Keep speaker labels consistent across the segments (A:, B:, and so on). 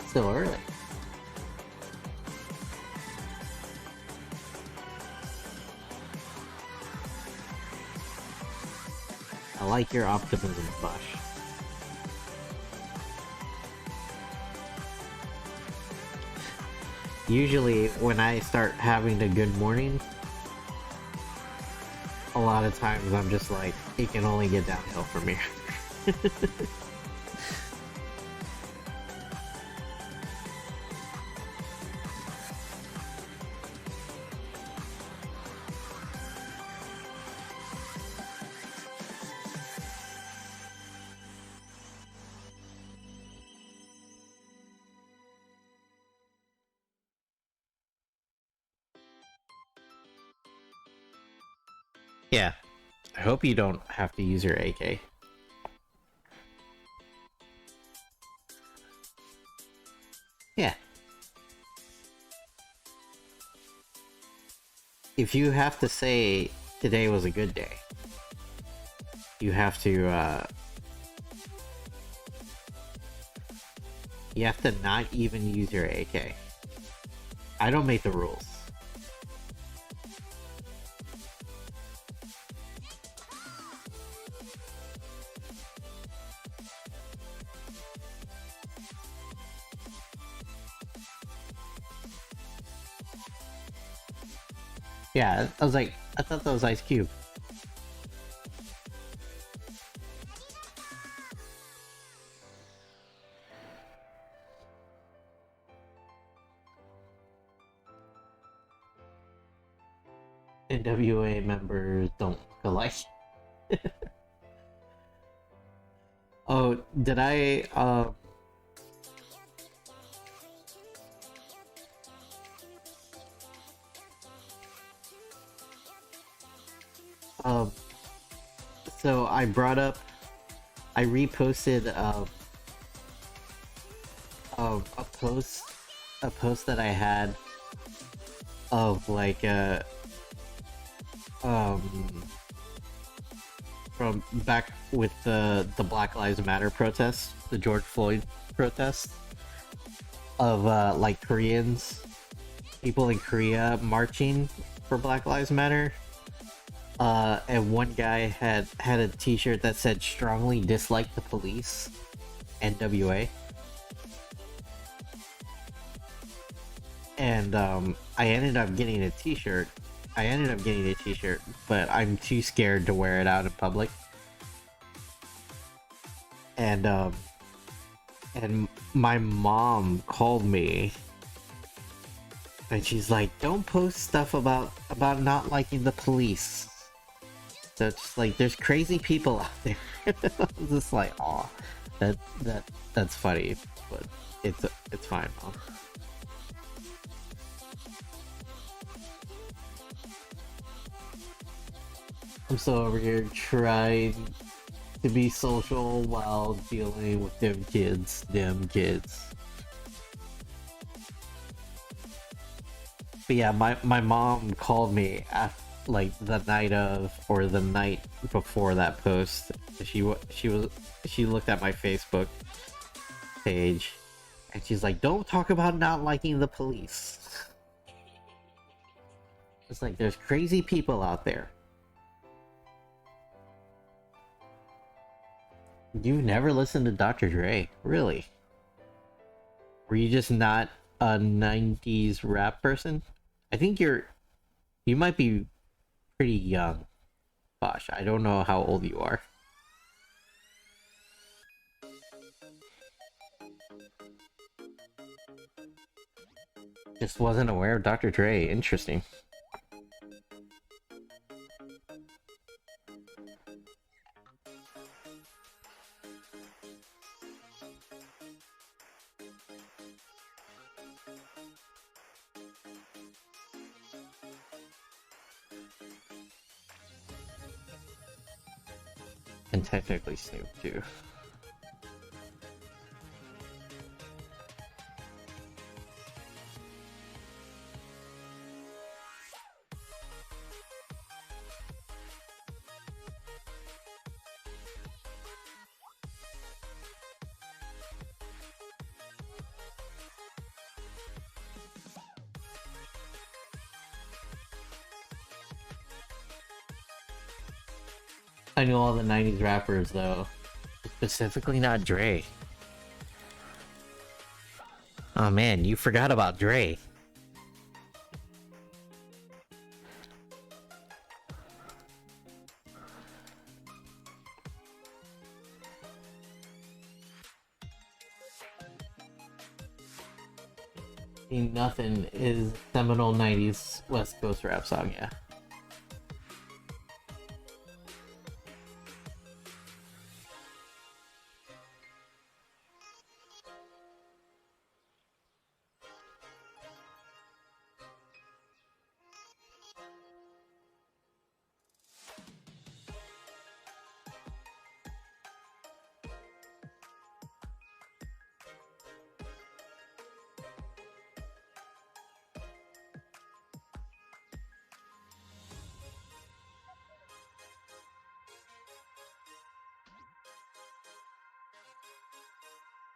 A: Still early. I like your optimism, Bosh. Usually, when I start having a good morning, a lot of times I'm just like, it can only get downhill from here. Yeah. I hope you don't have to use your AK. Yeah. If you have to say today was a good day, you have to not even use your AK. I don't make the rules. Yeah, I was like, I thought that was Ice Cube. NWA members don't look alike. Oh, did I um so I reposted a post that I had of like um from back with the Black Lives Matter protest, the George Floyd protest, of like Koreans, people in Korea marching for Black Lives Matter. And one guy had a T-shirt that said "strongly dislike the police, NWA," and I ended up getting a T-shirt. But I'm too scared to wear it out in public. And my mom called me, and she's like, "Don't post stuff about not liking the police. That's like, there's crazy people out there." I was just like, "Aw, that's funny, but it's fine, mom." I'm still over here trying to be social while dealing with them kids. But yeah, my mom called me like the night of, or the night before that post. She looked at my Facebook page, and she's like, "Don't talk about not liking the police." It's like, there's crazy people out there. You never listened to Dr. Dre, really? Were you just not a 90s rap person? I think you might be pretty young. Gosh, I don't know how old you are. Just wasn't aware of Dr. Dre. Interesting. And technically Snoop too. I know all the 90s rappers though. Specifically not Dre. Oh man, you forgot about Dre. Ain't Nothing is seminal 90s West Coast rap song, yeah.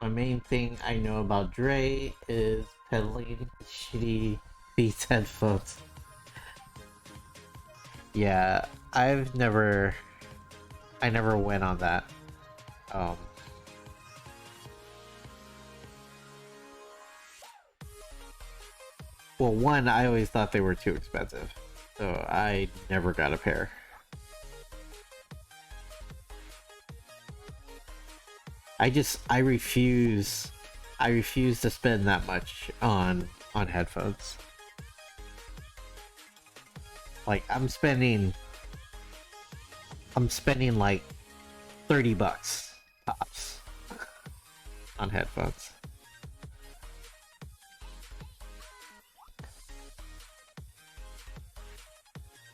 A: My main thing I know about Dre is peddling shitty Beats headphones. Yeah, I never went on that. Um, well, one, I always thought they were too expensive, so I never got a pair. I refuse to spend that much on headphones. Like I'm spending like $30 tops on headphones.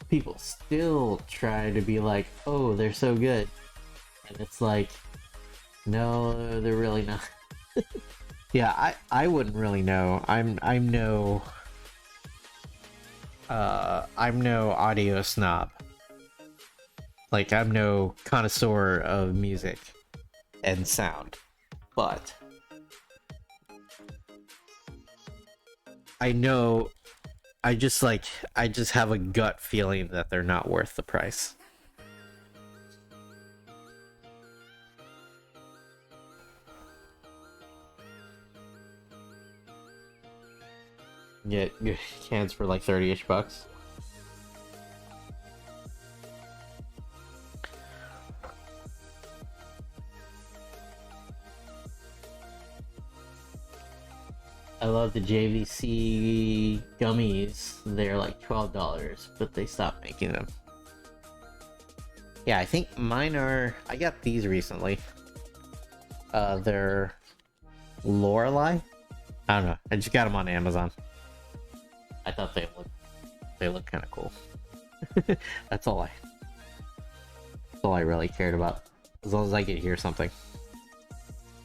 A: People still try to be like, oh, they're so good. And it's like, no, they're really not. Yeah, I wouldn't really know. I'm no audio snob. Like I'm no connoisseur of music and sound. But I know I just have a gut feeling that they're not worth the price. Get cans for like 30-ish bucks. I love the JVC gummies. They're like $12, but they stopped making them. Yeah, I think mine are... I got these recently. They're Lorelei? I don't know. I just got them on Amazon. I thought they look kind of cool. That's all I really cared about. As long as I could hear something.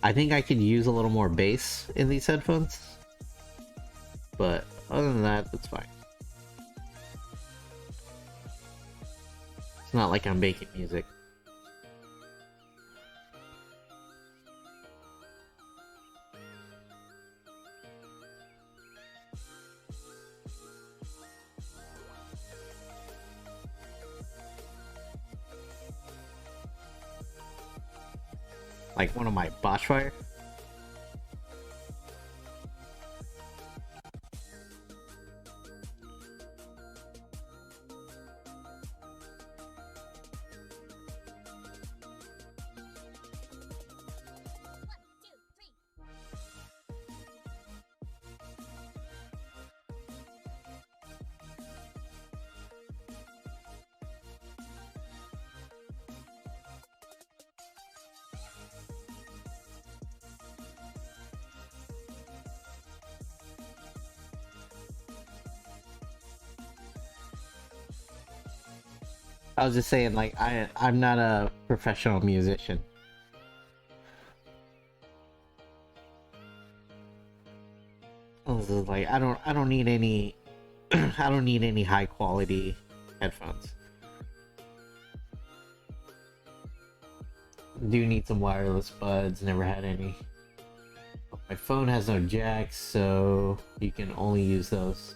A: I think I could use a little more bass in these headphones. But other than that, that's fine. It's not like I'm making music. Like one of my Boschfire. I was just saying, like, I'm not a professional musician. I was just like, I don't need any I don't need any high quality headphones. Do need some wireless buds, never had any. My phone has no jacks, so you can only use those.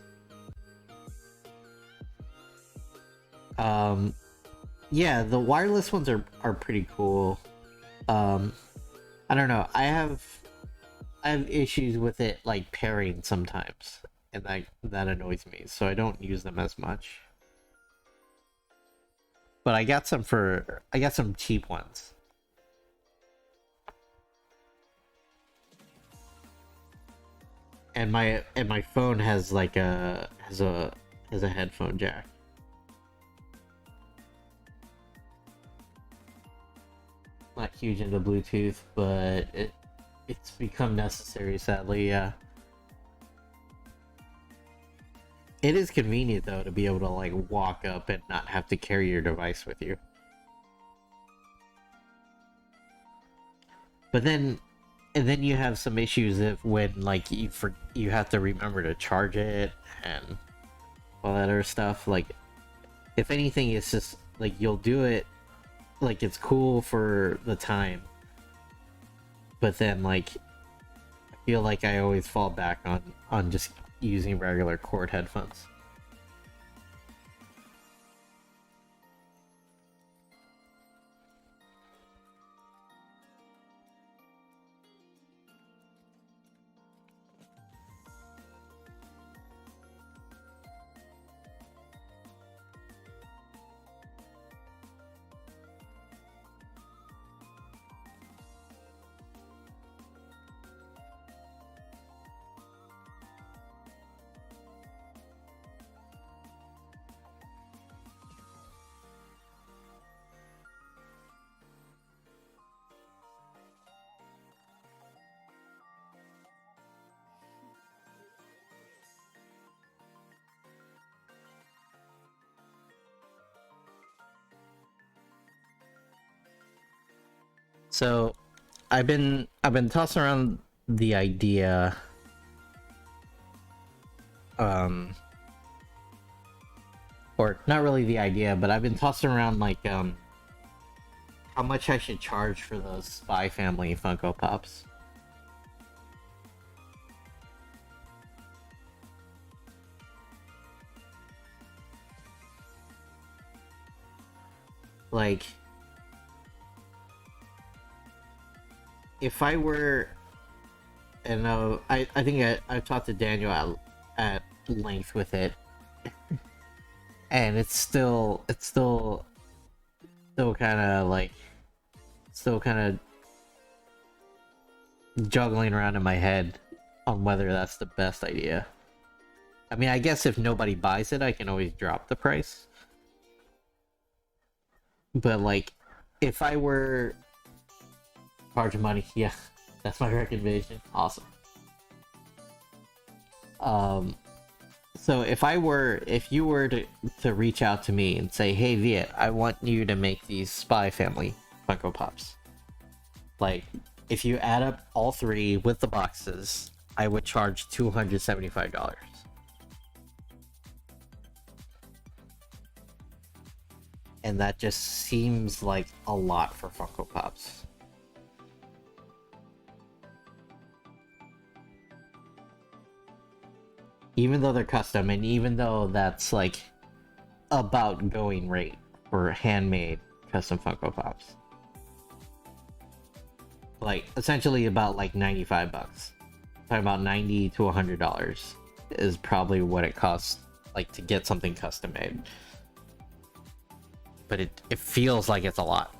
A: yeah, the wireless ones are pretty cool. Um, I don't know. I have issues with it like pairing sometimes, and that annoys me. So I don't use them as much. But I got some cheap ones. And my phone has like has a headphone jack. Not huge into Bluetooth, but it's become necessary, sadly. Yeah, it is convenient though to be able to like walk up and not have to carry your device with you. But then, and then you have some issues if when like you have to remember to charge it and all that other stuff. Like, if anything, it's just like you'll do it, like it's cool for the time, but then like I feel like I always fall back on just using regular cord headphones. So I've been tossing around the idea, um or not really the idea, but I've been tossing around like how much I should charge for those Spy Family Funko Pops. Like, if I were, and I think I've talked to Daniel at length with it, and still kind of like still kind of juggling around in my head on whether that's the best idea. I mean, I guess if nobody buys it, I can always drop the price. But like, if I were charging money, yeah, that's my recommendation. Awesome. Um, so if you were to reach out to me and say, "Hey, Viet, I want you to make these Spy Family Funko Pops," like, if you add up all three with the boxes, I would charge $275. And that just seems like a lot for Funko Pops. Even though they're custom, and even though that's like about going rate for handmade custom Funko Pops. Like, essentially about like 95 bucks. Talking about $90 to $100 is probably what it costs, like, to get something custom made. But it feels like it's a lot.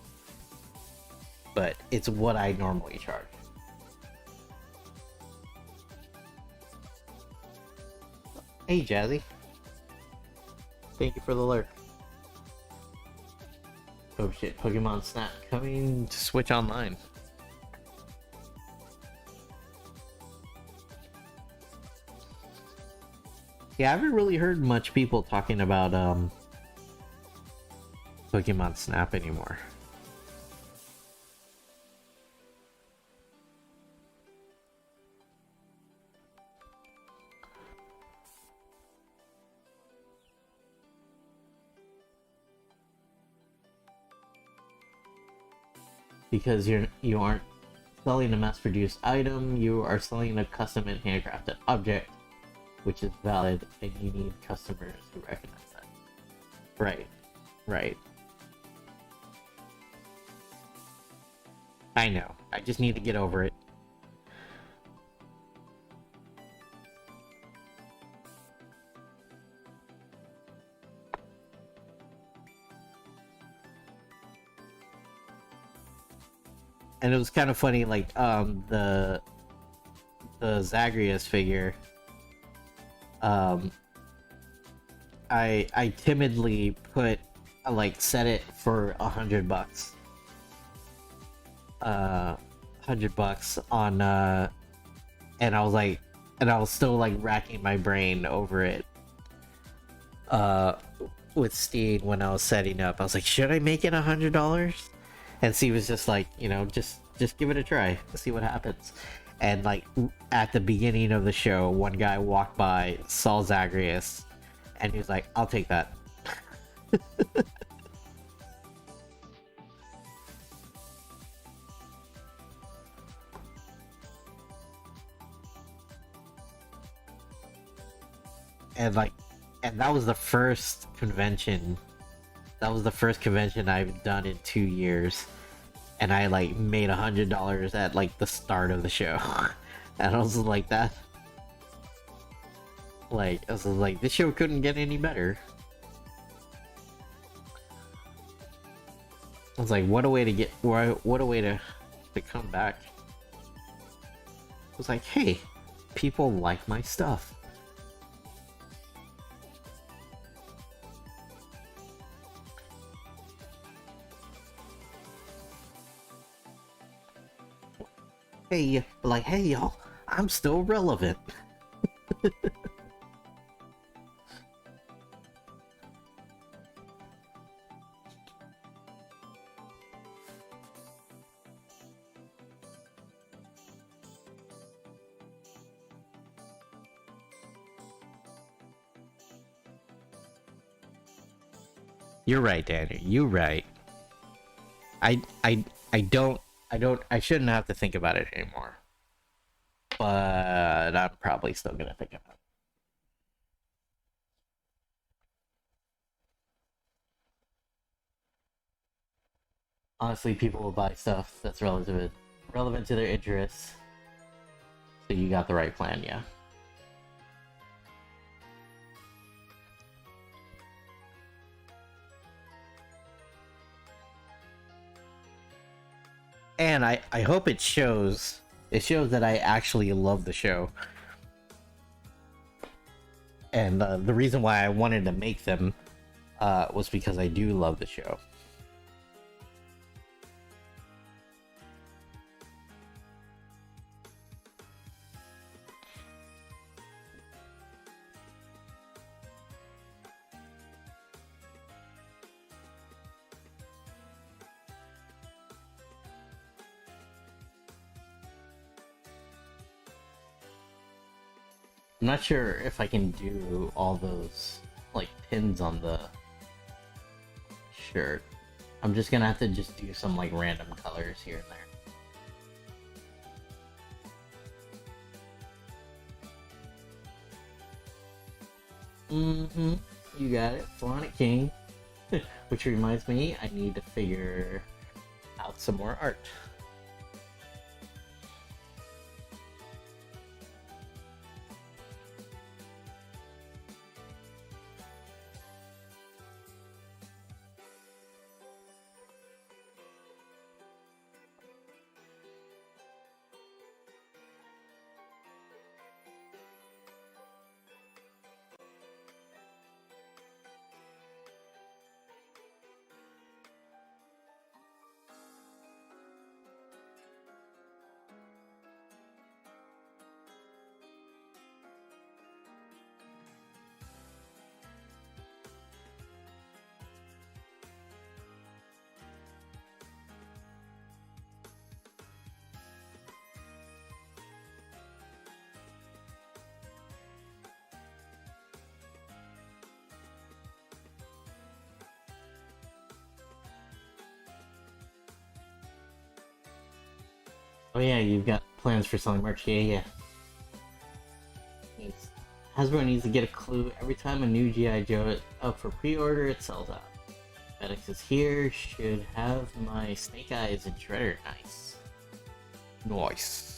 A: But it's what I normally charge. Hey, Jazzy. Thank you for the lurk. Oh shit, Pokemon Snap coming to Switch Online. Yeah, I haven't really heard much people talking about Pokemon Snap anymore. Because you aren't selling a mass-produced item, you are selling a custom and handcrafted object, which is valid, and you need customers who recognize that. Right, right. I know. I just need to get over it. And it was kind of funny, like, the Zagreus figure, I timidly put, like, set it for $100. $100 on, and I was like, and I was still, like, racking my brain over it, with Steed when I was setting up. I was like, should I make it $100? And Steve was just like, you know, just give it a try, see what happens. And like at the beginning of the show, one guy walked by, saw Zagreus, and he was like, I'll take that. And like, and that was the first convention. That was the first convention I've done in 2 years. And I like made $100 at like the start of the show. And I was like that. Like, I was like, this show couldn't get any better. I was like, what a way to get, what a way to come back. I was like, hey, people like my stuff. Hey, like, hey y'all, I'm still relevant. You're right, Danny. You're right. I don't, I shouldn't have to think about it anymore. But I'm probably still gonna think about it. Honestly, people will buy stuff that's relevant to their interests. So you got the right plan, yeah. And I hope it shows. It shows that I actually love the show. And the reason why I wanted to make them was because I do love the show. I'm not sure if I can do all those, like, pins on the shirt. I'm just gonna have to just do some, like, random colors here and there. You got it. Flaunt King. Which reminds me, I need to figure out some more art. Oh yeah, you've got plans for selling merch. Yeah. Hasbro needs to get a clue. Every time a new G.I. Joe is up for pre-order, it sells out. FedEx is here. Should have my Snake Eyes and Shredder. Nice. Nice.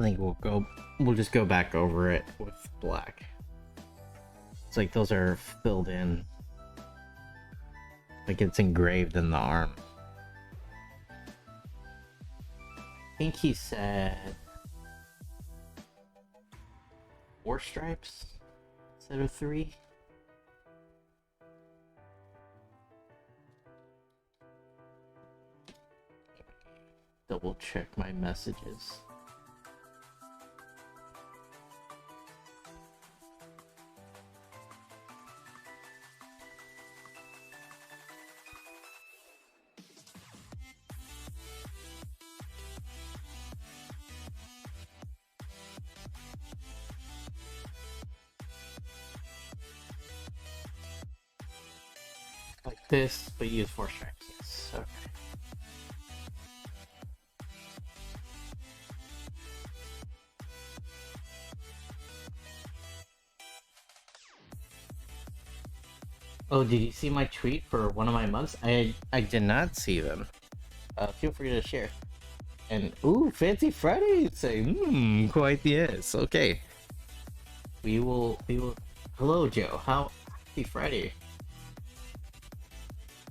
A: I think we'll just go back over it with black. It's like those are filled in. Like it's engraved in the arm. I think he said 4 stripes instead of 3. Double check my messages. Like this, but use 4 stripes. Yes. Okay. Oh, did you see my tweet for one of my mugs? I did not see them. Feel free to share. And ooh, Fancy Friday! You'd say, quite yes. Okay. We will. Hello, Joe. Happy Friday.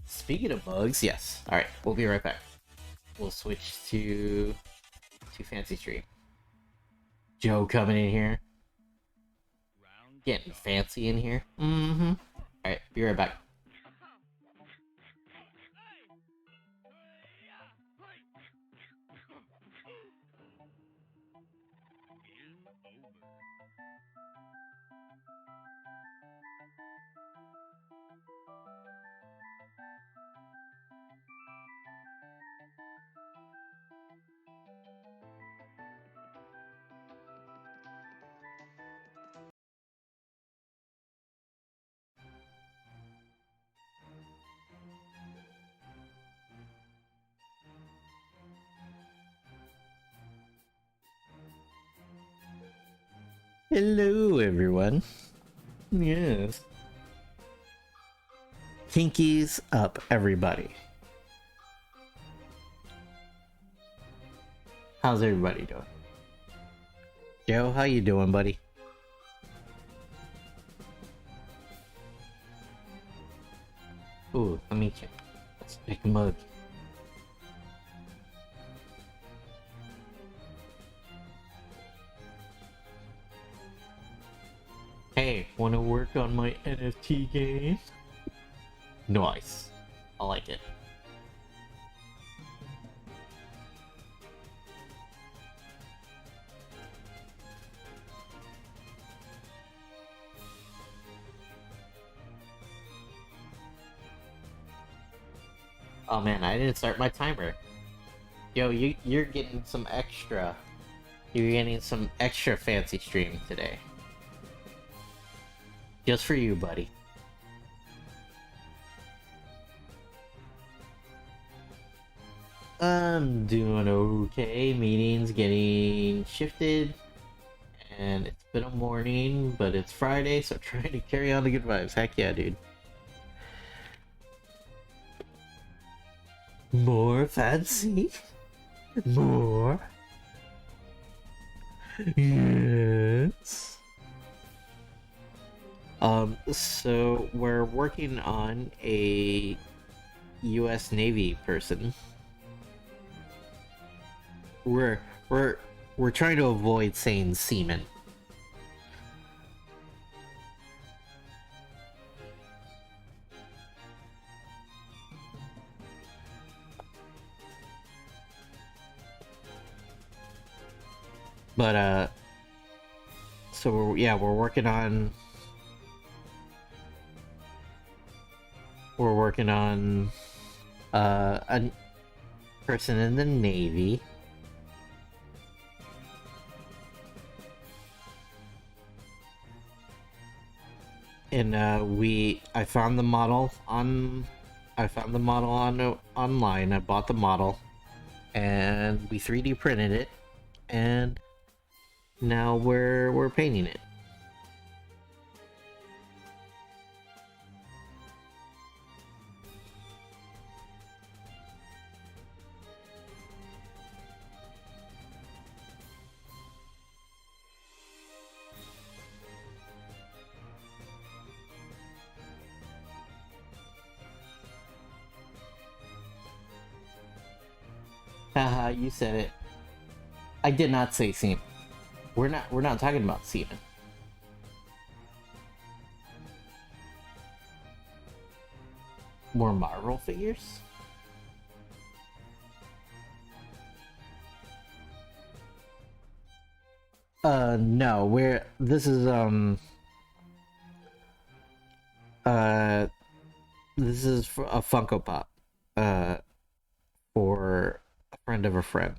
A: Speaking of bugs, yes. All right, we'll be right back. We'll switch to Fancy Stream. Joe coming in here, getting fancy in here. Mm-hmm. All right, be right back. Hello, everyone. Yes. Kinkies up, everybody. How's everybody doing? Joe, how you doing, buddy? Ooh, let me check. Let's pick a mug. Hey, wanna work on my NFT game? Nice. I like it. Oh man, I didn't start my timer. Yo, you're getting some extra. You're getting some extra fancy stream today. Just for you, buddy. I'm doing okay. Meetings getting shifted. And it's been a morning, but it's Friday, so trying to carry on the good vibes. Heck yeah, dude. More fancy? More. Yes. So we're working on a U.S. Navy person. We're we're we're trying to avoid saying seaman. But so we're working on a person in the Navy. And I found the model on online. I bought the model and we 3D printed it, and now we're painting it. Haha, you said it. I did not say semen. We're not talking about semen. More Marvel figures? No, this is uh for a Funko Pop for a friend of a friend.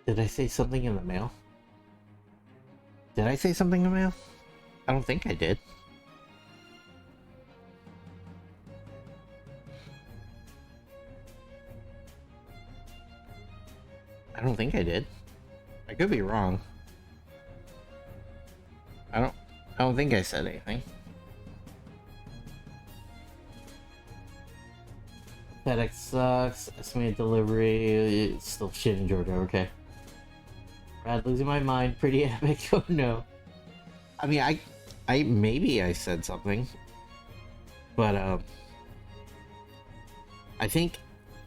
A: Did I say something in the mail? Did I say something in the mail? I don't think I did. I don't think I did. I could be wrong. I don't think I said anything. FedEx sucks. Estimated delivery. It's still shit in Georgia. Okay. Brad, losing my mind. Pretty epic. Oh no. I mean, I maybe I said something, but I think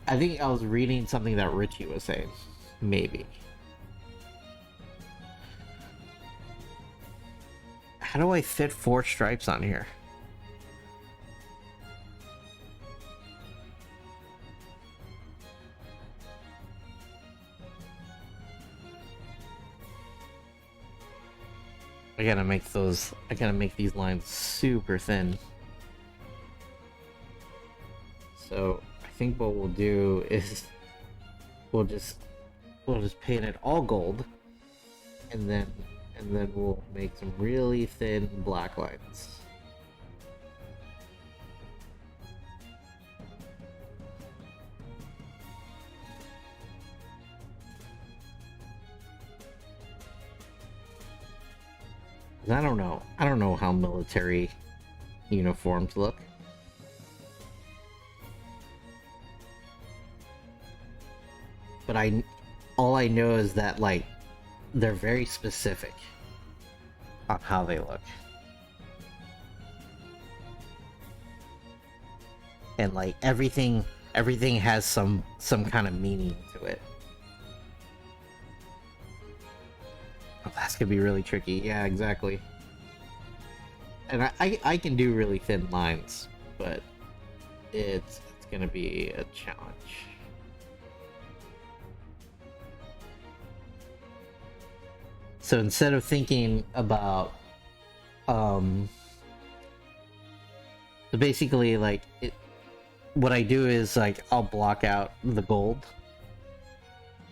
A: I was reading something that Richie was saying. Maybe. How do I fit 4 stripes on here? I gotta make these lines super thin. So I think what we'll do is we'll just paint it all gold, and then we'll make some really thin black lines. I don't know how military uniforms look. But all I know is that, like, they're very specific on how they look. And like everything has some kind of meaning to it. Oh, that's gonna be really tricky. Yeah, exactly. And I can do really thin lines, but it's gonna be a challenge. So instead of thinking about basically, like, what I do is, like, I'll block out the gold,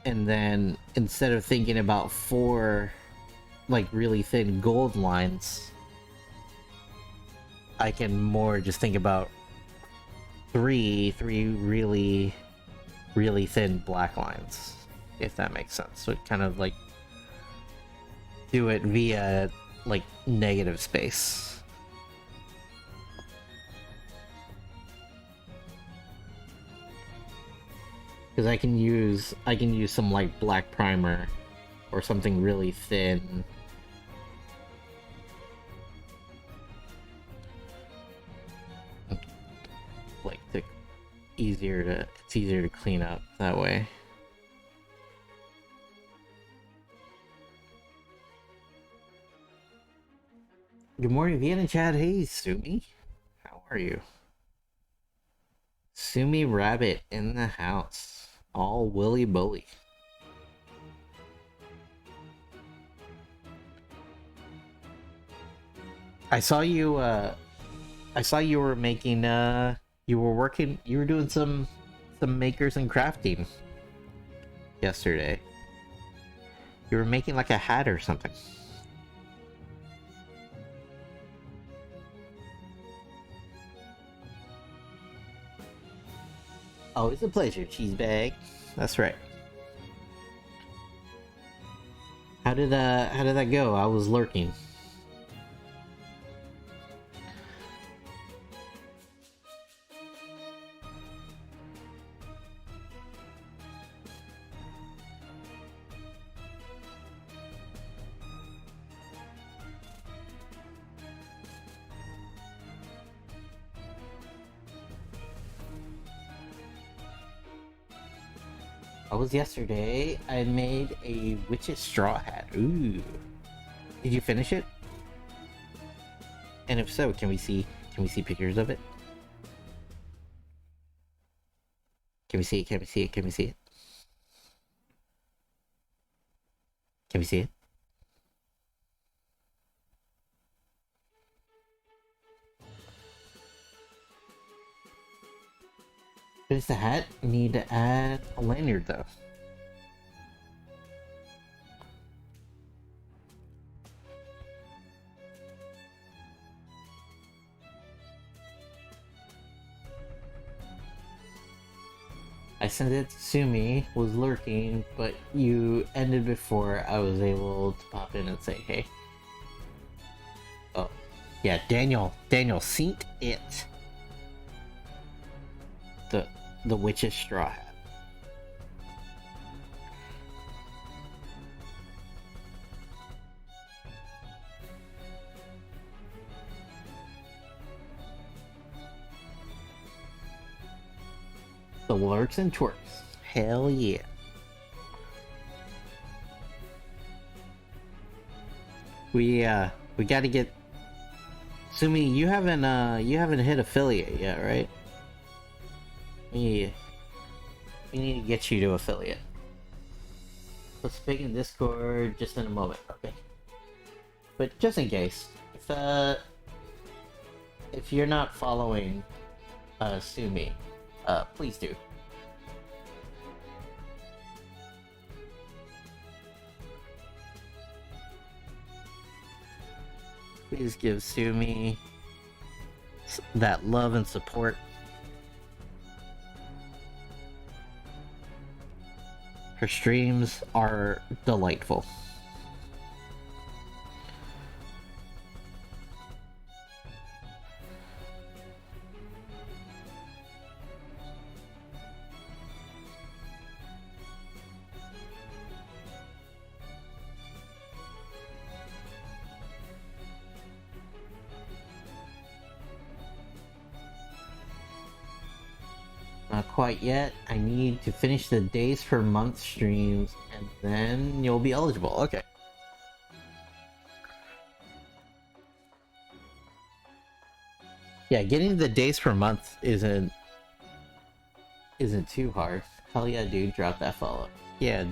A: and then instead of thinking about 4 like really thin gold lines, I can more just think about 3 really thin black lines, if that makes sense. So it kind of like do it via like negative space. Because I can use some like black primer or something really thin. Like it's easier to clean up that way. Good morning, Vienna Chad. Hey, Sumi. How are you? Sumi Rabbit in the house. All willy bully. I saw you were making you were doing some makers and crafting yesterday. You were making like a hat or something. Always a pleasure, cheese bag. That's right. How did that go? I was lurking. That was yesterday. I made a witch's straw hat. Ooh. Did you finish it? And if so, can we see pictures of it? Can we see it? Can we see it? Can we see it? Can we see it? Finish the hat. Need to add a lanyard though. I sent it to Sumi, was lurking, but you ended before I was able to pop in and say hey. Oh, yeah, Daniel seen it. The witch's straw hat. The lurks and twerks. Hell yeah. We gotta get Sumi, you haven't hit affiliate yet, right? We need to get you to affiliate. Let's speak in Discord just in a moment, okay? But just in case, if you're not following Sumi, please do. Please give Sumi that love and support. Her streams are delightful. Not quite yet. I need to finish the days per month streams and then you'll be eligible. Okay. Yeah, getting the days per month isn't too hard. Hell yeah, dude, drop that follow. Yeah.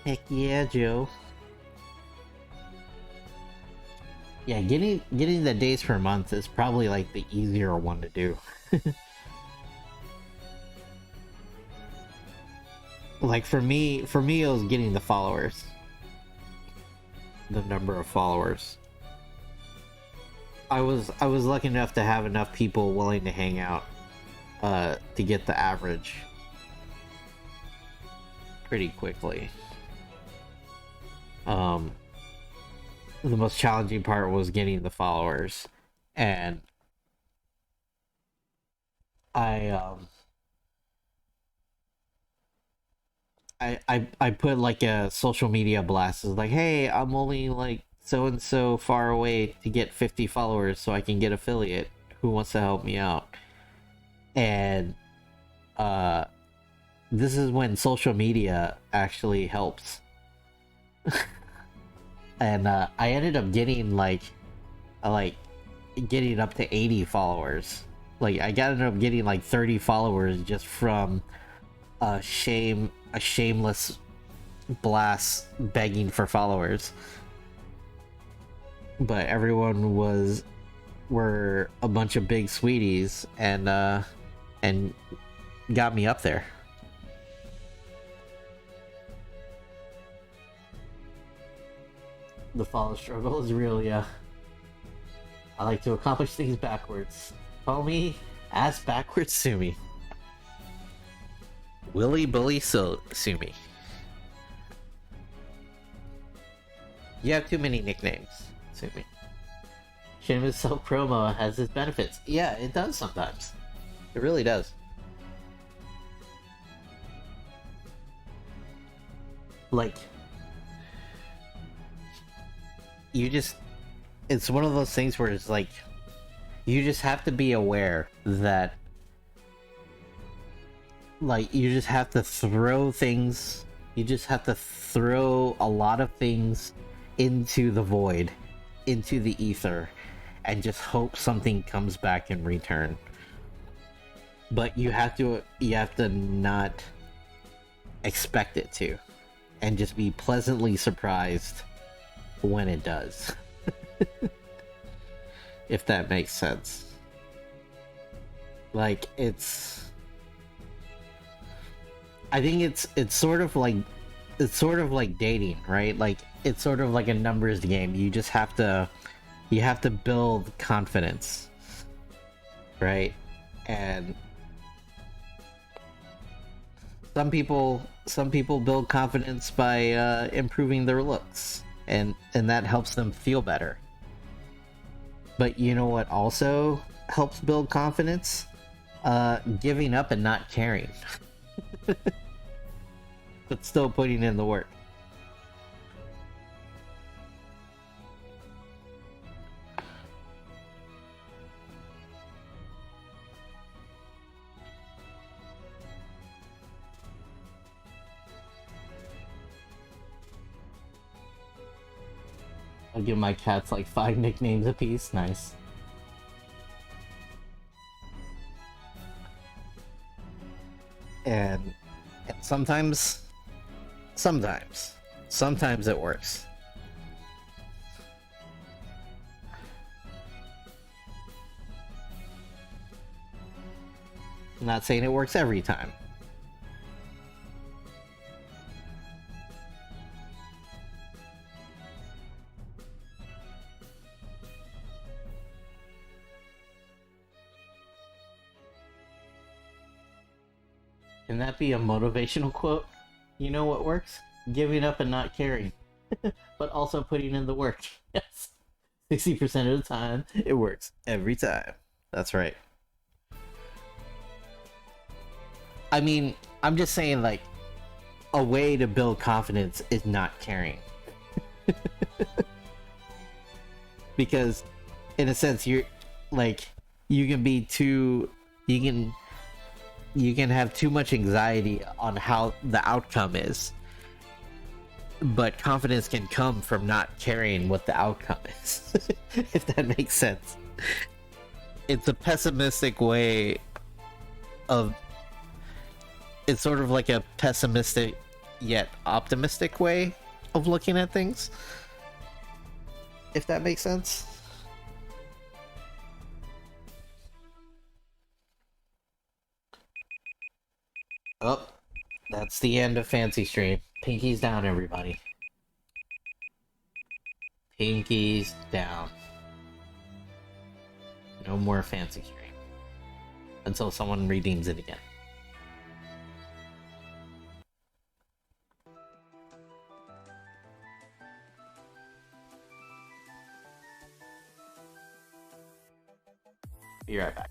A: Heck yeah, Joe. Yeah, getting the days per month is probably like the easier one to do. Like for me it was getting the followers. The number of followers. I was lucky enough to have enough people willing to hang out to get the average pretty quickly. Um, the most challenging part was getting the followers, and I I put like a social media blast. It's like, hey, I'm only like so and so far away to get 50 followers so I can get affiliate. Who wants to help me out? And uh this is when social media actually helps. And I ended up getting like getting up to 80 followers. Like I ended up getting like 30 followers just from a shameless blast begging for followers. But everyone were a bunch of big sweeties and got me up there. The follow struggle is real, yeah. I like to accomplish things backwards. Call me ass backwards Sumi. Willy Bully Sumi. You have too many nicknames, Sumi. Shameless self promo has its benefits. Yeah, it does sometimes. It really does. Like, you just. It's one of those things where it's like. You just have to be aware that. Like, you just have to throw things. You just have to throw a lot of things into the void, into the ether, and just hope something comes back in return. But you have to not expect it to, and just be pleasantly surprised when it does. If that makes sense. Like, I think it's sort of like dating, right? Like, it's sort of like a numbers game. You just have to build confidence, right? And some people build confidence by improving their looks, and that helps them feel better. But you know what also helps build confidence? Giving up and not caring. But still putting in the work. I'll give my cats like 5 nicknames apiece. Nice. And sometimes it works. I'm not saying it works every time. Can that be a motivational quote? You know what works? Giving up and not caring. But also putting in the work. Yes. 60% of the time, it works. Every time. That's right. I mean, I'm just saying, like, a way to build confidence is not caring. Because, in a sense, you're, like, you can be too... You can have too much anxiety on how the outcome is. But confidence can come from not caring what the outcome is. If that makes sense. It's a pessimistic way of... It's sort of like a pessimistic yet optimistic way of looking at things. If that makes sense. Oh, that's the end of Fancy Stream. Pinkies down, everybody. Pinkies down. No more Fancy Stream. Until someone redeems it again. Be right back.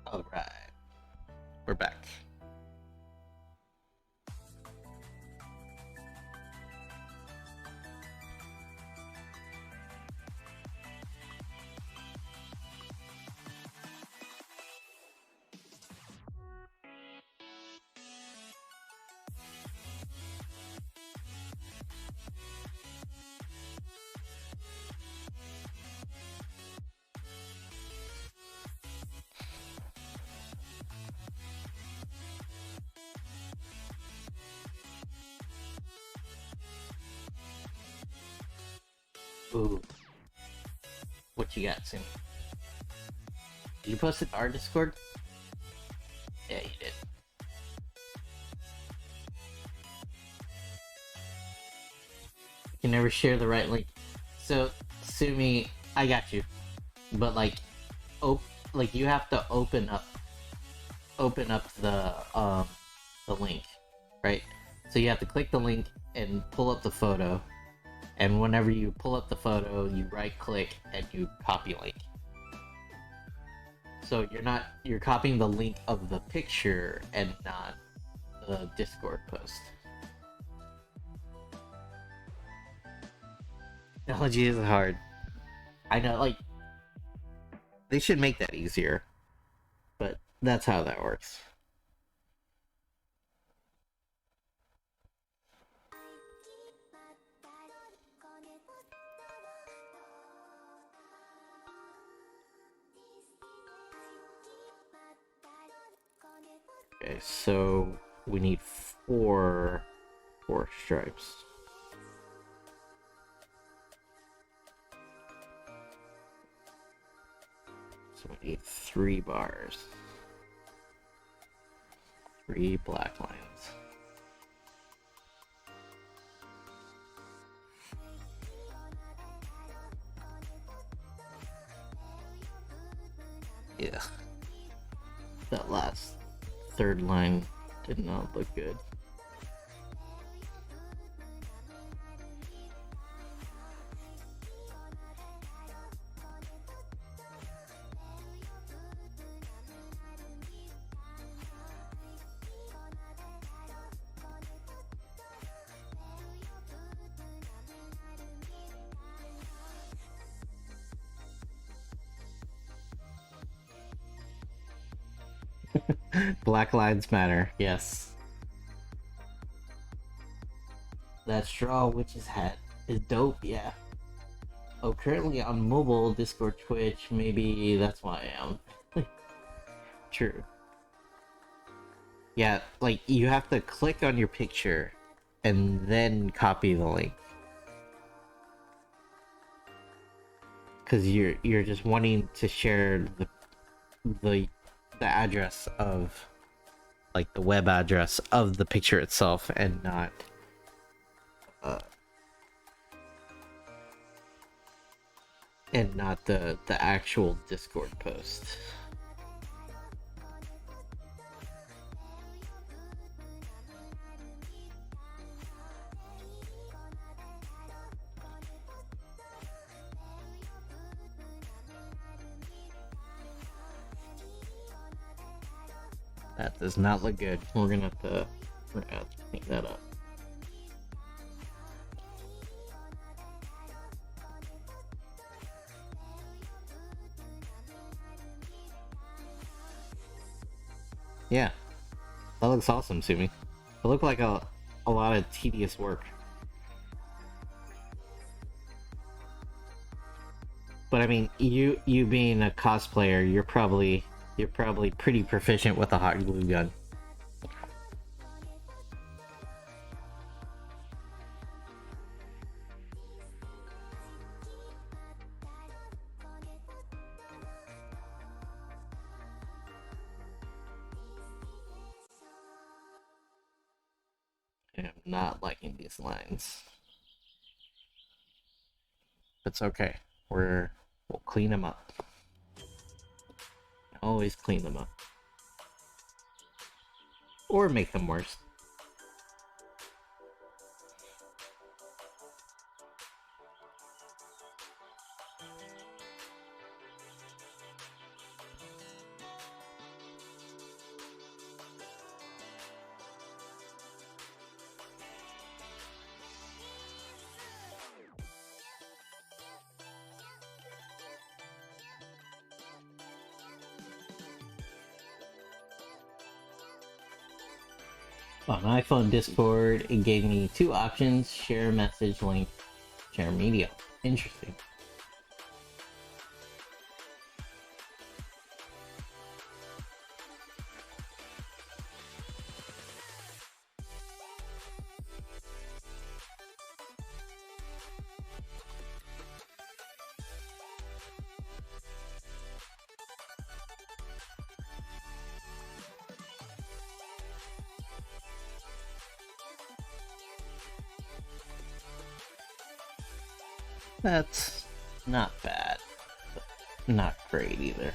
A: All right, we're back. Ooh, what you got, Sim? Did you post it to our Discord? Yeah, you did. You can never share the right link. So, Sumi, I got you. But like, like you have to open up the link, right? So you have to click the link and pull up the photo. And whenever you pull up the photo, you right click and you copy link. So you're copying the link of the picture and not the Discord post. Technology is hard. I know, like, they should make that easier. But that's how that works. Okay, so we need four stripes. So we need 3 bars. 3 black lines. Yeah. That last third line did not look good. Black lives matter, yes. That straw witch's hat is dope, yeah. Oh, currently on mobile, Discord, Twitch, maybe that's why I am. True. Yeah, like, you have to click on your picture and then copy the link. Because you're just wanting to share the address of, like, the web address of the picture itself and not the actual Discord post. That does not look good. We're gonna have to clean that up. Yeah, that looks awesome, Sumi. It looked like a lot of tedious work. But I mean, you being a cosplayer, you're probably pretty proficient with a hot glue gun. I'm not liking these lines. It's okay. We'll clean them up. Always clean them up. Or make them worse. On iPhone Discord, it gave me two options: share message link, share media. Interesting. That's not bad, but not great either.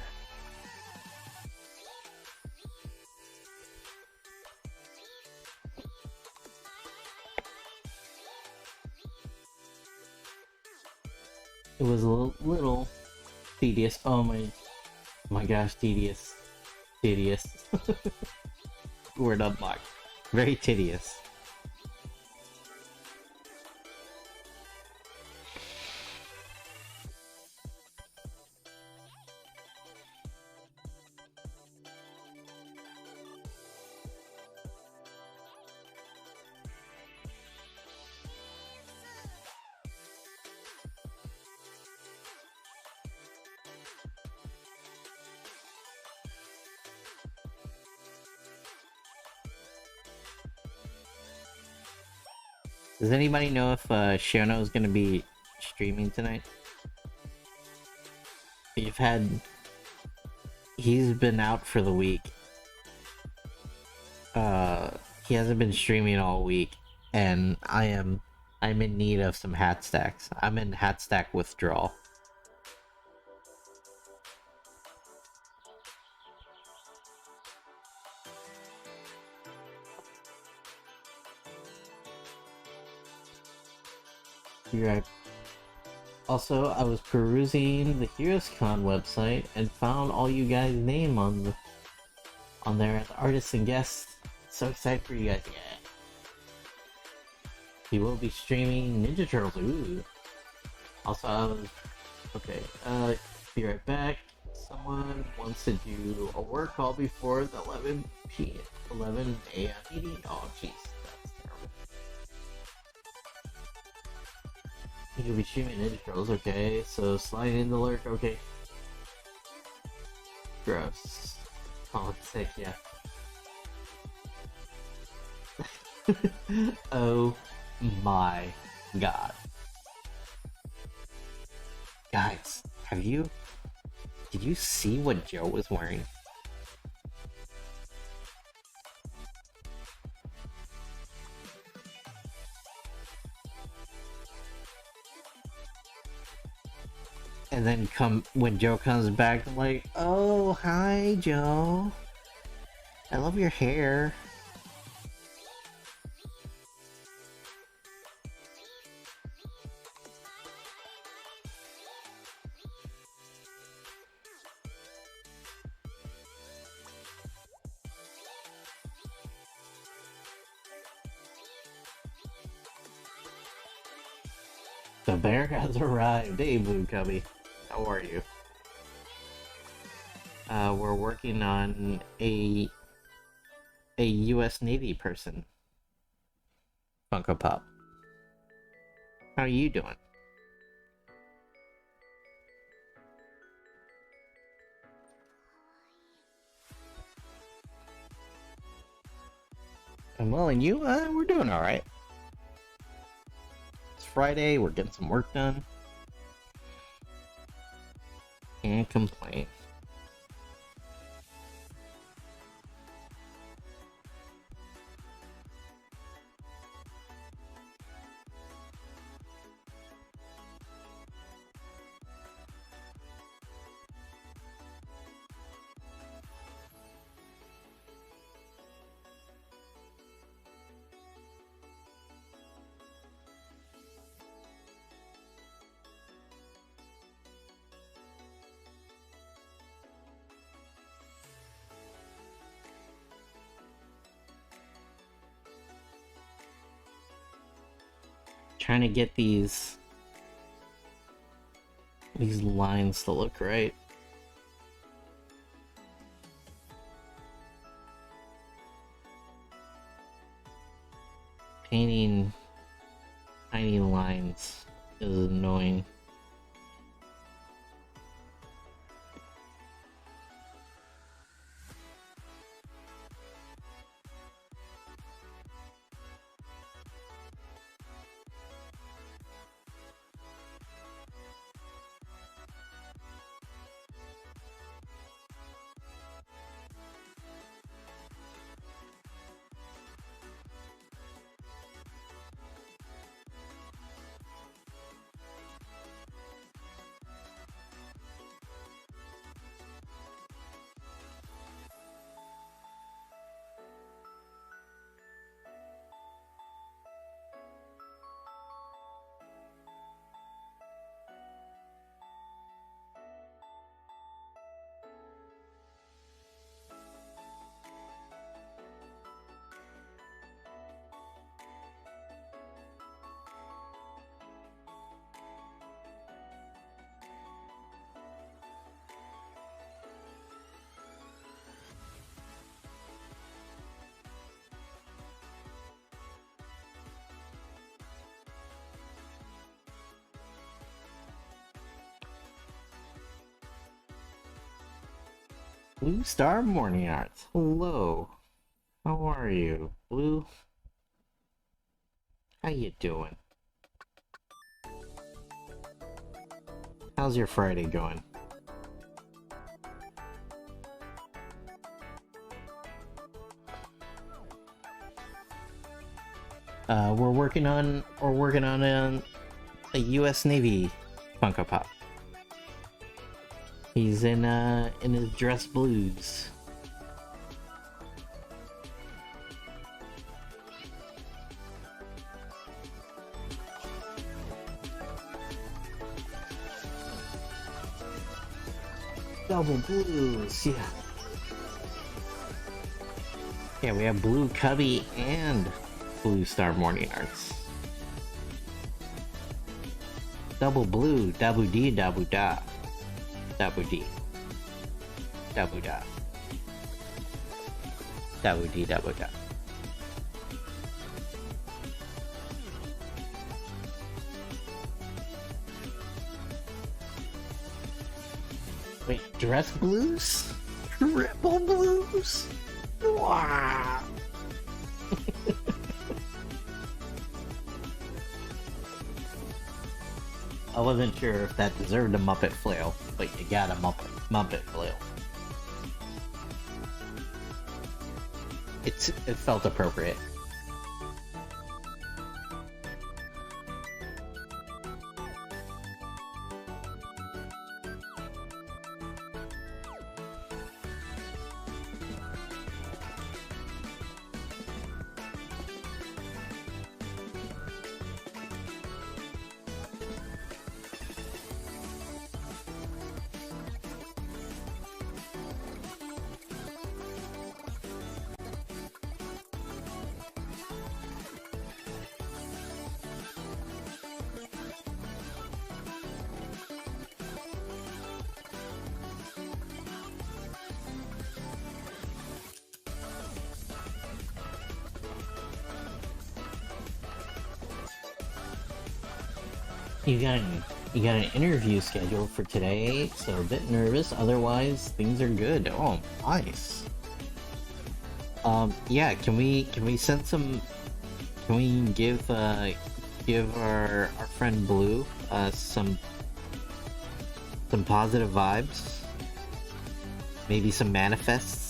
A: It was a little tedious. Oh my gosh, tedious. Tedious. Word unlocked. Very tedious. Does anybody know if Shono is gonna be streaming tonight? He's been out for the week. He hasn't been streaming all week, and I'm in need of some hat stacks. I'm in hat stack withdrawal. Be right. Also, I was perusing the HeroesCon website and found all you guys' name on there as artists and guests. So excited for you guys! Yeah. He will be streaming Ninja Turtles. Ooh. Also, okay. Be right back. Someone wants to do a work call before the 11 a.m. meeting. Oh, jeez, that's terrible. You'll be streaming Ninja Turtles, okay? So slide in the lurk, okay? Gross. Oh, it's sick, yeah. Oh my god. Guys, did you see what Joe was wearing? And then when Joe comes back, I'm like, oh, hi, Joe. I love your hair. The bear has arrived. Hey, Blue Cubby. How are you? We're working on a U.S. Navy person. Funko Pop. How are you doing? I'm well, and you? We're doing alright. It's Friday, we're getting some work done. Can't complain. trying to get these lines to look right. Painting tiny lines is annoying. Blue Star Morning Arts. Hello. How are you, Blue? How you doing? How's your Friday going? We're working on a U.S. Navy Funko Pop. He's in his dress blues. Double blues, yeah. Yeah, we have Blue Cubby and Blue Star Morning Arts. Double blue, double D, double da. Double D. Double da. Double D, double da. Wait, dress blues? Triple blues? Wow. I wasn't sure if that deserved a Muppet flail, but you got a Muppet flail. It felt appropriate. You got an interview scheduled for today, so a bit nervous. Otherwise, things are good. Oh, nice. Yeah. Can we send some? Can we give our friend Blue some positive vibes? Maybe some manifests.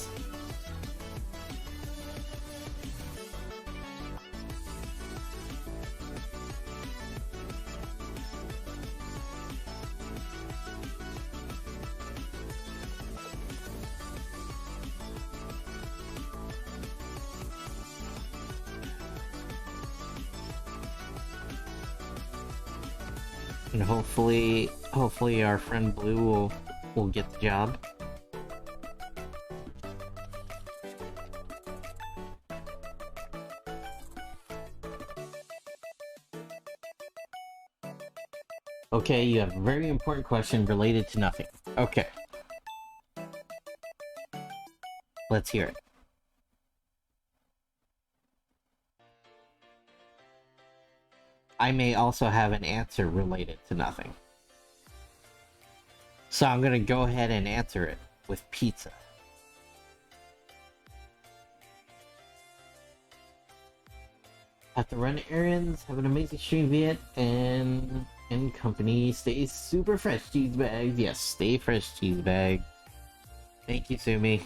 A: And hopefully our friend Blue will get the job. Okay, you have a very important question related to nothing. Okay, let's hear it. I may also have an answer related to nothing. So I'm gonna go ahead and answer it with pizza. Have to run errands, have an amazing stream, Viet, and company. Stay super fresh, cheese bag. Yes, stay fresh, cheese bag. Thank you, Sumi.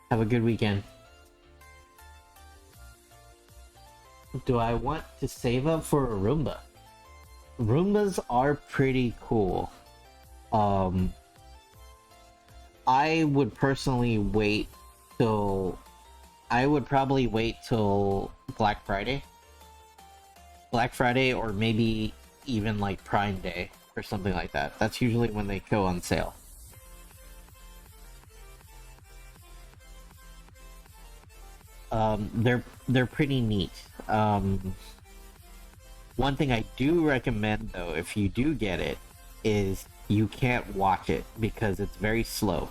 A: Have a good weekend. Do I want to save up for a Roomba? Roombas are pretty cool. Um, I would personally wait till... I would probably wait till Black Friday. Black Friday, or maybe even like Prime Day or something like that. That's usually when they go on sale. They're pretty neat. One thing I do recommend though, if you do get it, is you can't watch it because it's very slow,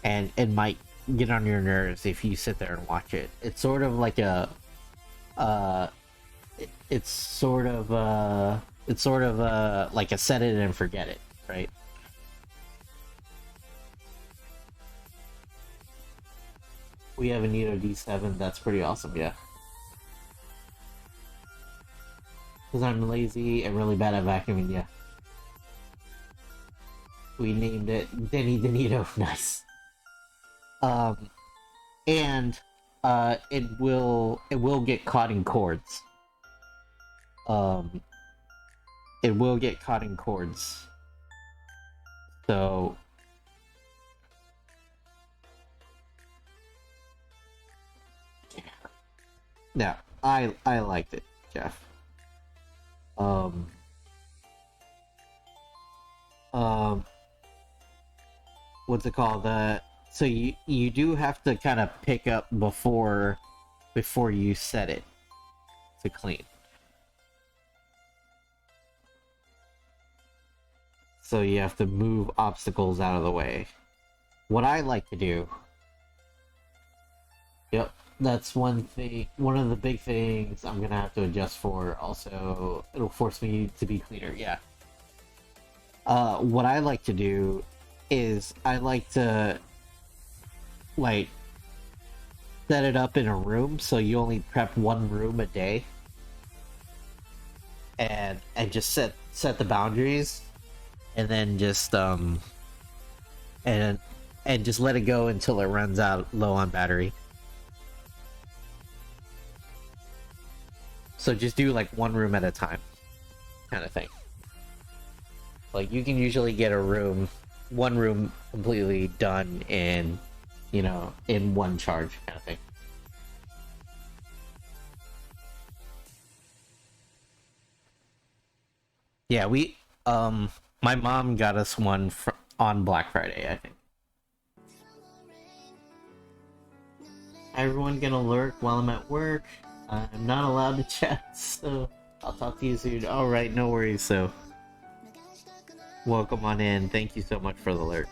A: and it might get on your nerves if you sit there and watch it. It's sort of like a, uh, it's sort of like a set it and forget it, right? We have a Nito D7. That's pretty awesome, yeah. Because I'm lazy and really bad at vacuuming, yeah. We named it Denny Denito. Nice. Um, and it will get caught in cords. Um, it will get caught in cords. So yeah, I liked it, Jeff. Um, um, what's it called? So you do have to kind of pick up before you set it to clean. So you have to move obstacles out of the way. What I like to do. Yep, that's one thing. One of the big things I'm gonna have to adjust for. Also, it'll force me to be cleaner. Yeah. What I like to do is I like to like set it up in a room so you only prep one room a day, and just set the boundaries, and then just and and just let it go until it runs out low on battery. So just do like one room at a time, kind of thing. Like you can usually get one room completely done in, in one charge, kind of thing. Yeah, my mom got us one on Black Friday, I think. Everyone gonna lurk while I'm at work. I'm not allowed to chat, so I'll talk to you soon. Alright, no worries, so. Welcome on in. Thank you so much for the lurk.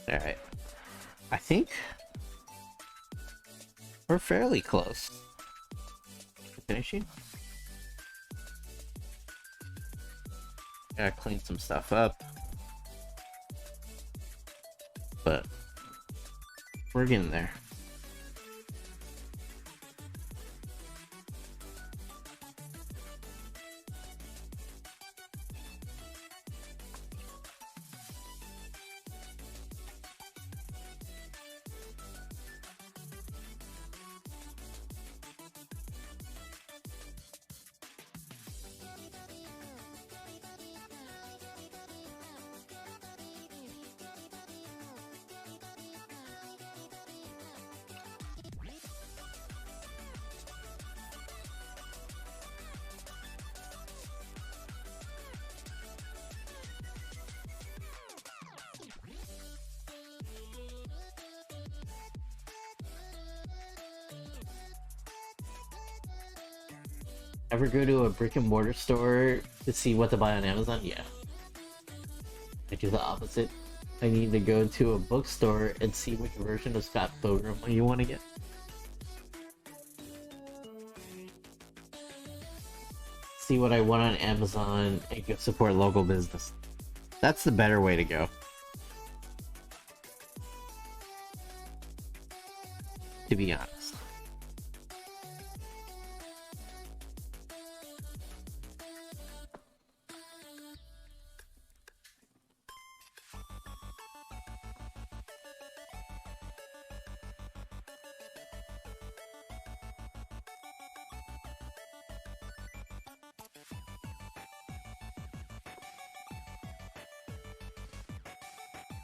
A: Alright. I think we're fairly close to finishing. Gotta clean some stuff up. But we're getting there. Ever go to a brick and mortar store to see what to buy on Amazon? Yeah. I do the opposite. I need to go to a bookstore and see which version of Scott Pilgrim you want to get. See what I want on Amazon and go support local business. That's the better way to go. To be honest.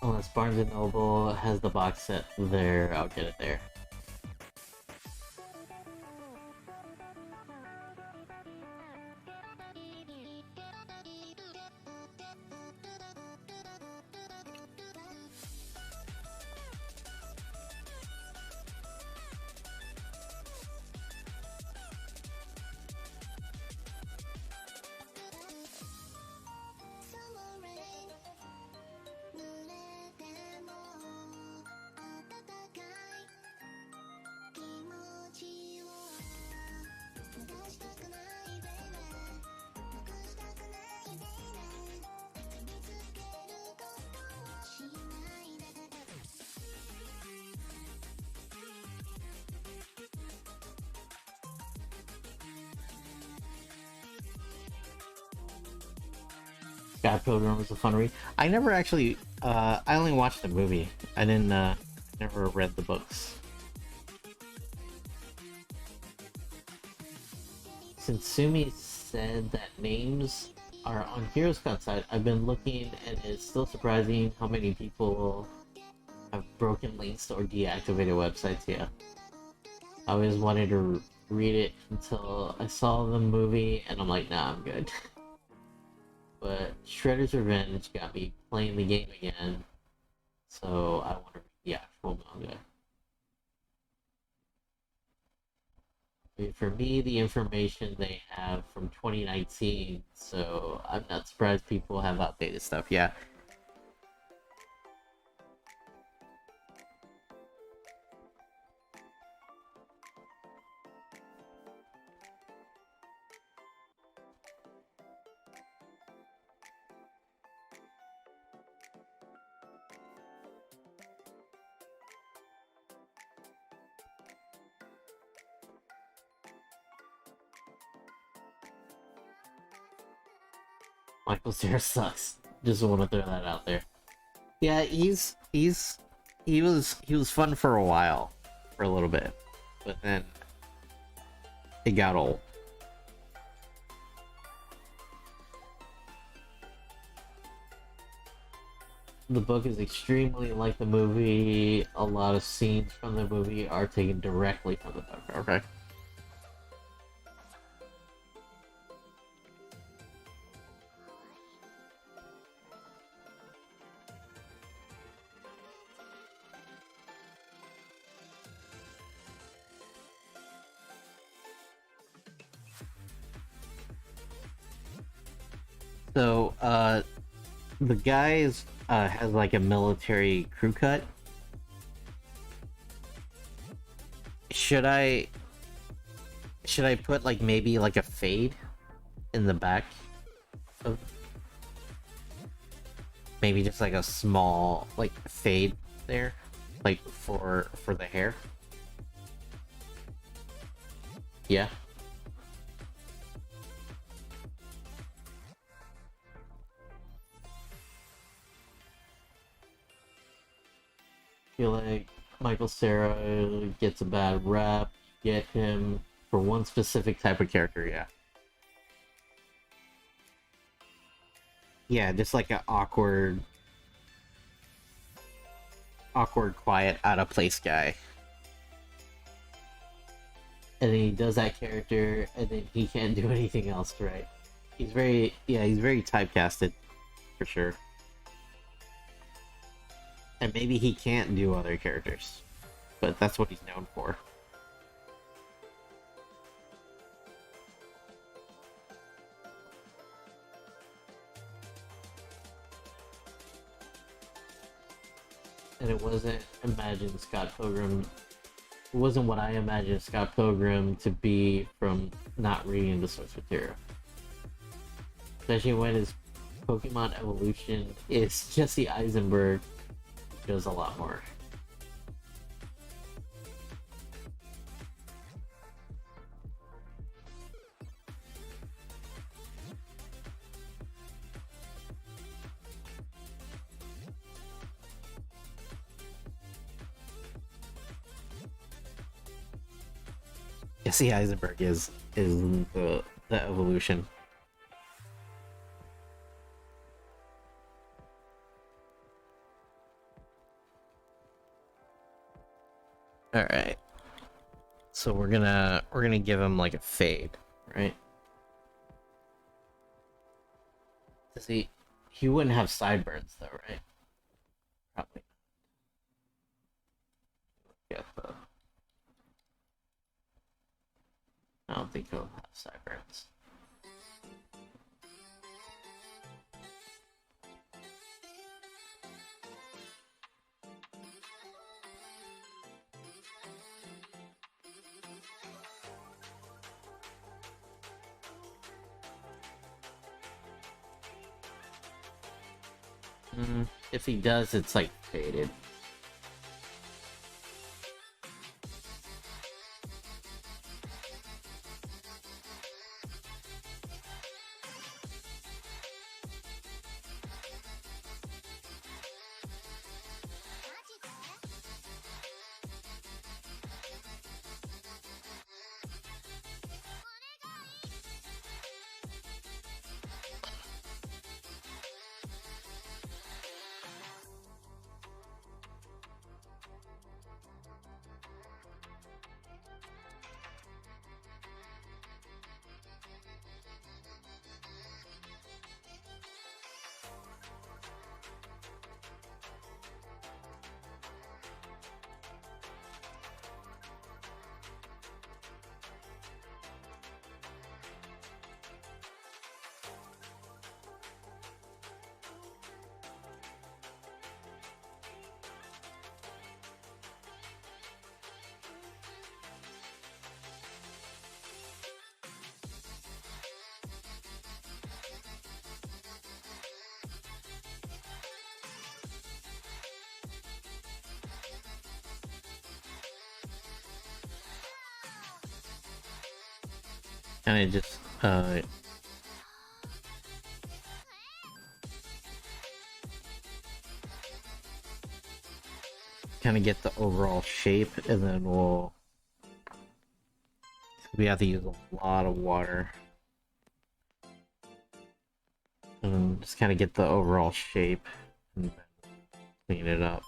A: Unless Barnes & Noble has the box set there, I'll get it there. Scott Pilgrim was a fun read. I never actually, I only watched the movie. I didn't, never read the books. Since Sumi said that names are on Hero Scout side, I've been looking and it's still surprising how many people have broken links or deactivated websites, yeah. I always wanted to read it until I saw the movie and I'm like, nah, I'm good. But Shredder's Revenge got me playing the game again, so I want to read the actual manga. For me, the information they have from 2019, so I'm not surprised people have outdated stuff, yeah. Michael Cera sucks. Just want to throw that out there. Yeah, he was fun for a while, for a little bit, but then it got old. The book is extremely like the movie. A lot of scenes from the movie are taken directly from the book. Okay. So, the guy has like a military crew cut. Should I put like maybe like a fade in the back of maybe just like a small like fade there, like for the hair? Yeah. Feel like Michael Cera gets a bad rap. Get him for one specific type of character, yeah. Yeah, just like an awkward, quiet, out of place guy. And then he does that character, and then he can't do anything else, right? He's very typecasted, for sure. And maybe he can't do other characters, but that's what he's known for. and it wasn't imagined Scott Pilgrim. It wasn't what I imagined Scott Pilgrim to be from not reading the source material. Especially when his Pokemon evolution is Jesse Eisenberg does a lot more. Jesse Eisenberg is the evolution. All right. So we're gonna give him like a fade, right? Does he wouldn't have sideburns though, right? Probably. Yeah, but I don't think he'll have sideburns. If he does, it's like faded. And I just kind of get the overall shape, and then we have to use a lot of water and just kind of get the overall shape and clean it up.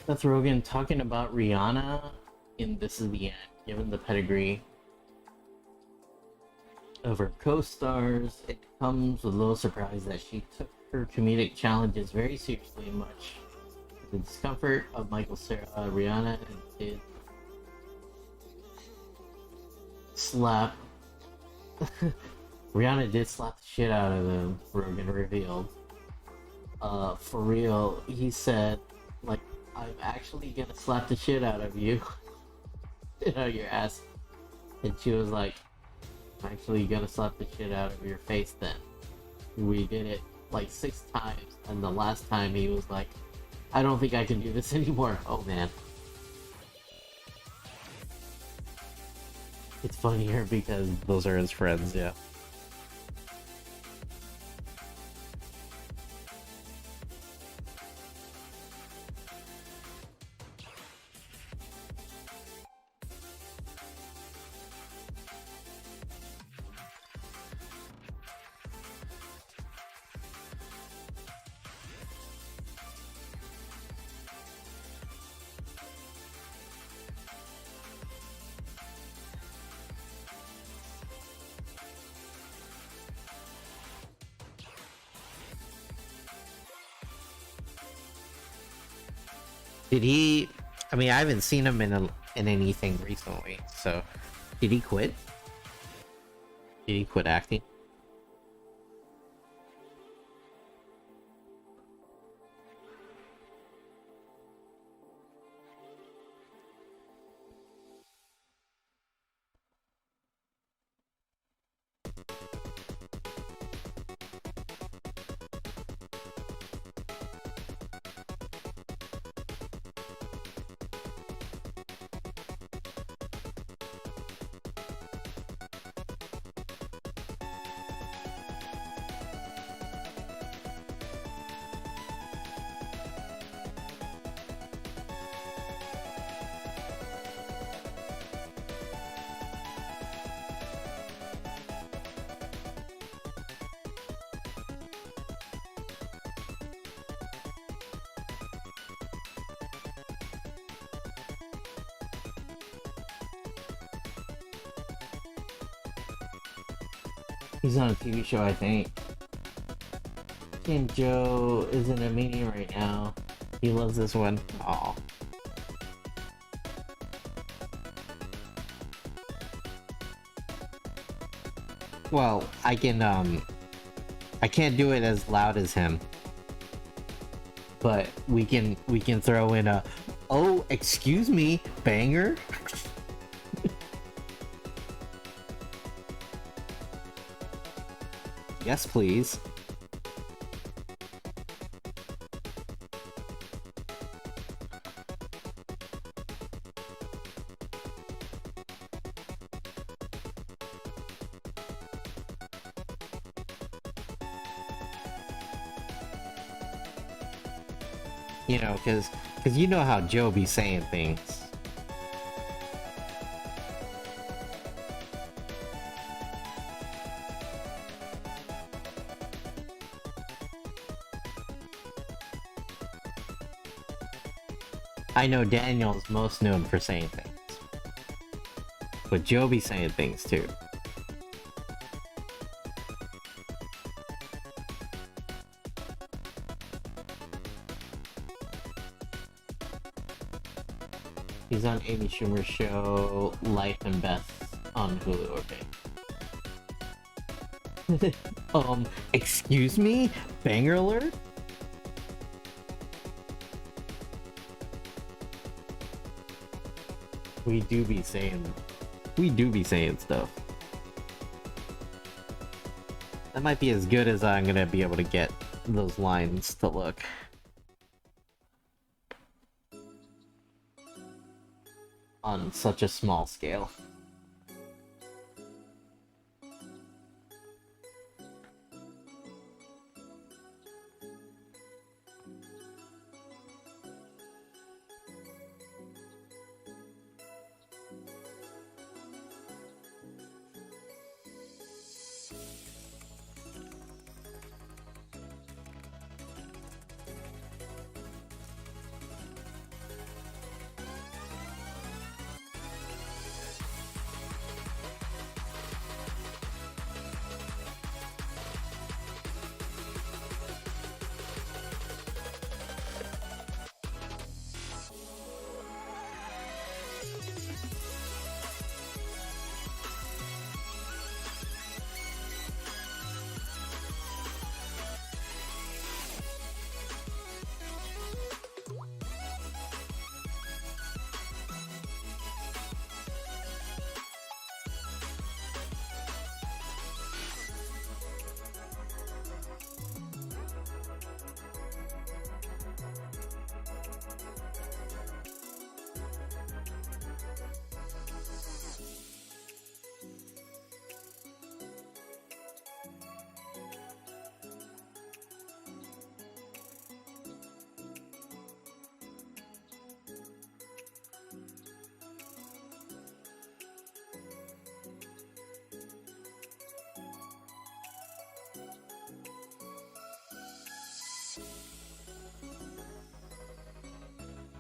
A: Seth Rogen talking about Rihanna. in This Is the End, given the pedigree of her co-stars, it comes with little surprise that she took her comedic challenges very seriously, much to the discomfort of Michael Cera. Rihanna did slap. Rihanna did slap the shit out of him, Rogan revealed. For real, he said, like, I'm actually gonna slap the shit out of you. You know, your ass. And she was like, I'm actually gonna slap the shit out of your face then. We did it like 6 times, and the last time he was like, I don't think I can do this anymore. Oh man. It's funnier because those are his friends, yeah. Did he? I mean, I haven't seen him in anything recently. So, did he quit? Did he quit acting? He's on a TV show, I think. And Joe is in a meeting right now. He loves this one. Aw. Well, I can't do it as loud as him. But we can throw in a, oh, excuse me, banger. Yes, please. You know, because you know how Joe be saying things. I know Daniel's most known for saying things. But Joe be saying things too. He's on Amy Schumer's show, Life and Beth, on Hulu or Bing. Excuse me? Banger alert? We do be saying stuff. That might be as good as I'm gonna be able to get those lines to look. On such a small scale.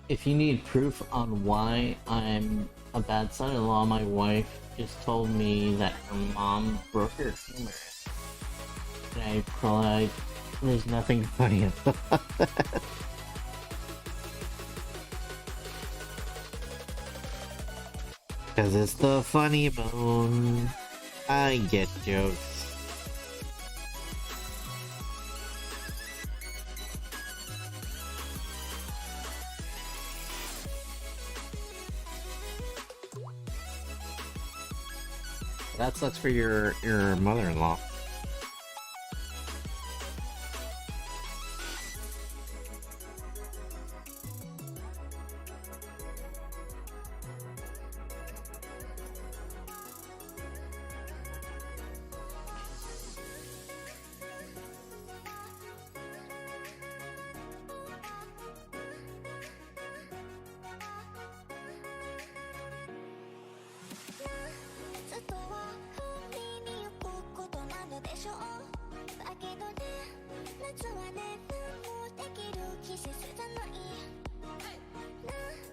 A: If you need proof on why I'm a bad son-in-law, my wife just told me that her mom broke her femur. And I replied, there's nothing funny about that. Cause it's the funny bone. I get jokes. That sucks for your mother-in-law.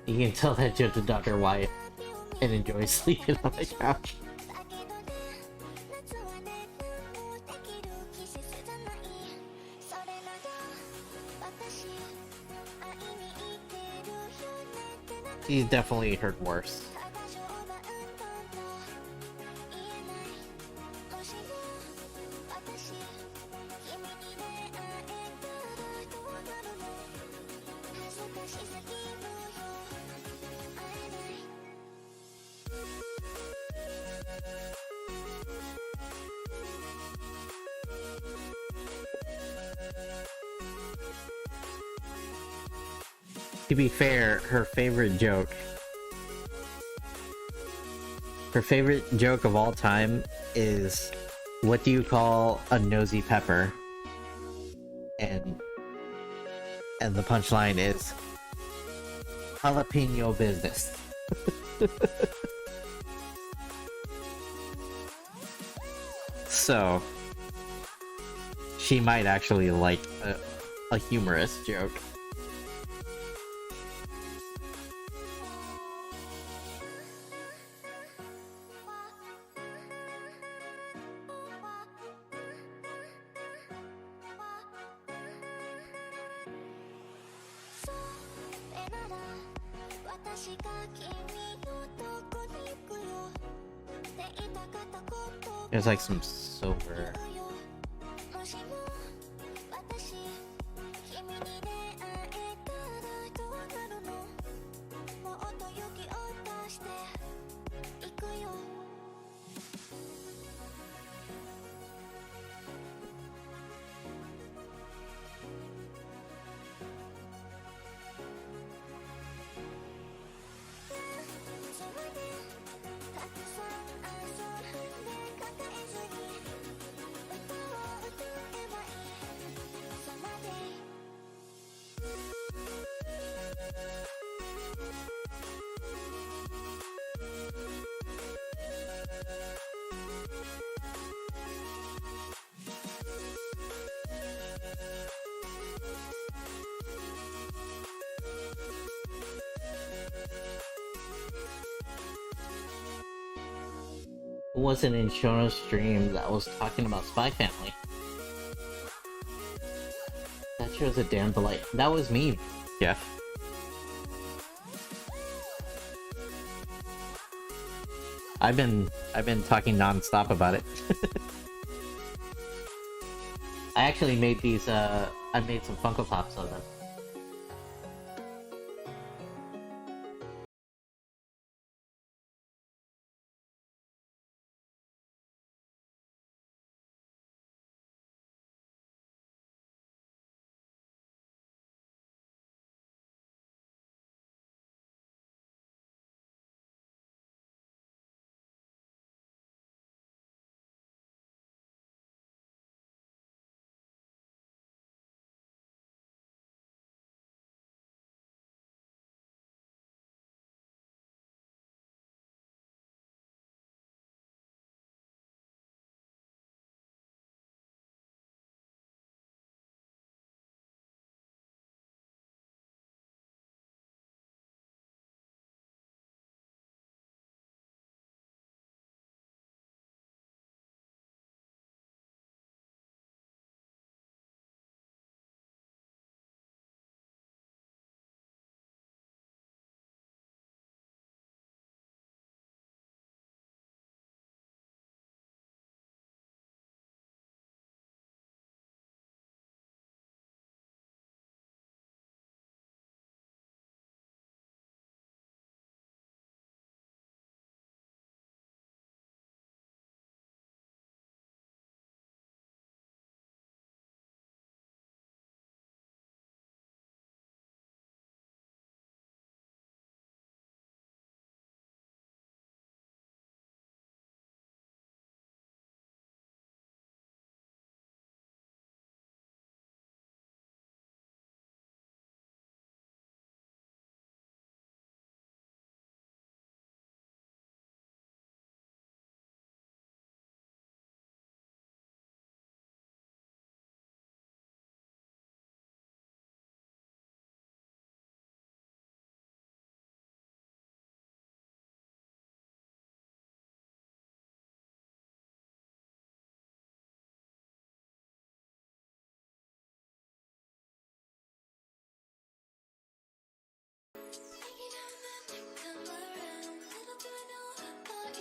A: You can tell that joke to Dr. Wyatt and enjoy sleeping on the couch. He's definitely heard worse. To be fair, her favorite joke of all time is, what do you call a nosy pepper? And the punchline is, jalapeno business. So, she might actually like a humorous joke. There's like some silver. Who wasn't in Shono's stream that was talking about Spy Family? That show's a damn delight. That was me, Jeff. I've been talking non-stop about it. I actually made these. I made some Funko Pops of them.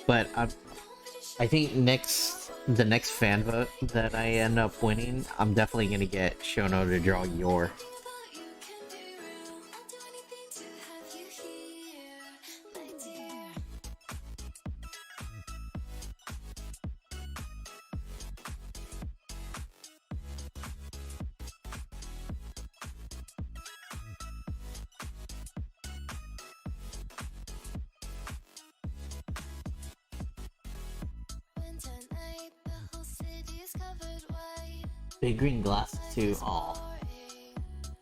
A: But I think the next fan vote that I end up winning, I'm definitely gonna get Shono to draw your. Big green glasses too. Aw.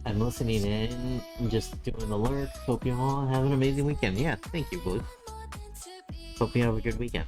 A: I'm listening in, just doing the lurk. Hope you all have an amazing weekend. Yeah, thank you, Blue. Hope you have a good weekend.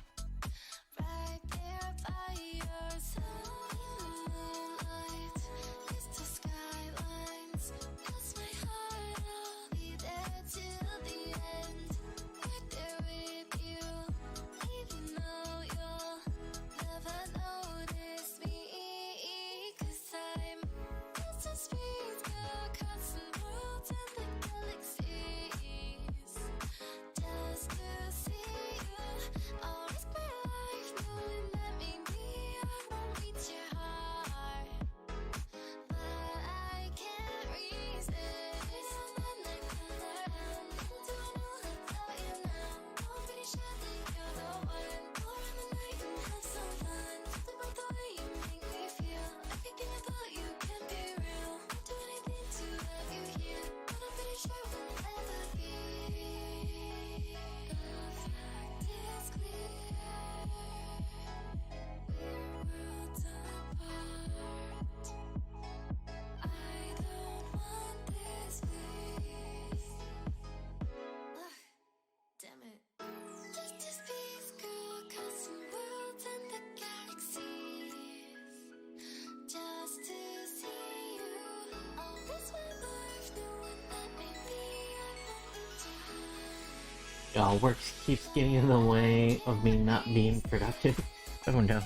A: Work keeps getting in the way of me not being productive. Oh no.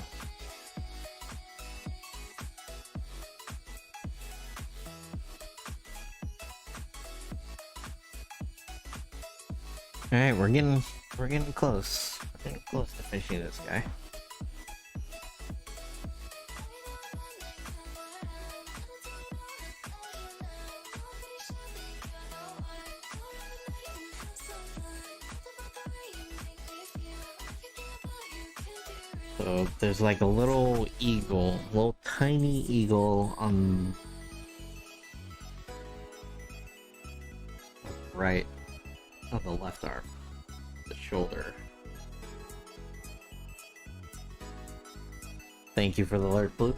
A: Alright, we're getting We're getting close. We're getting close to finishing this guy. So there's like a little eagle, little tiny eagle on right on the left arm, the shoulder. Thank you for the alert, Blue.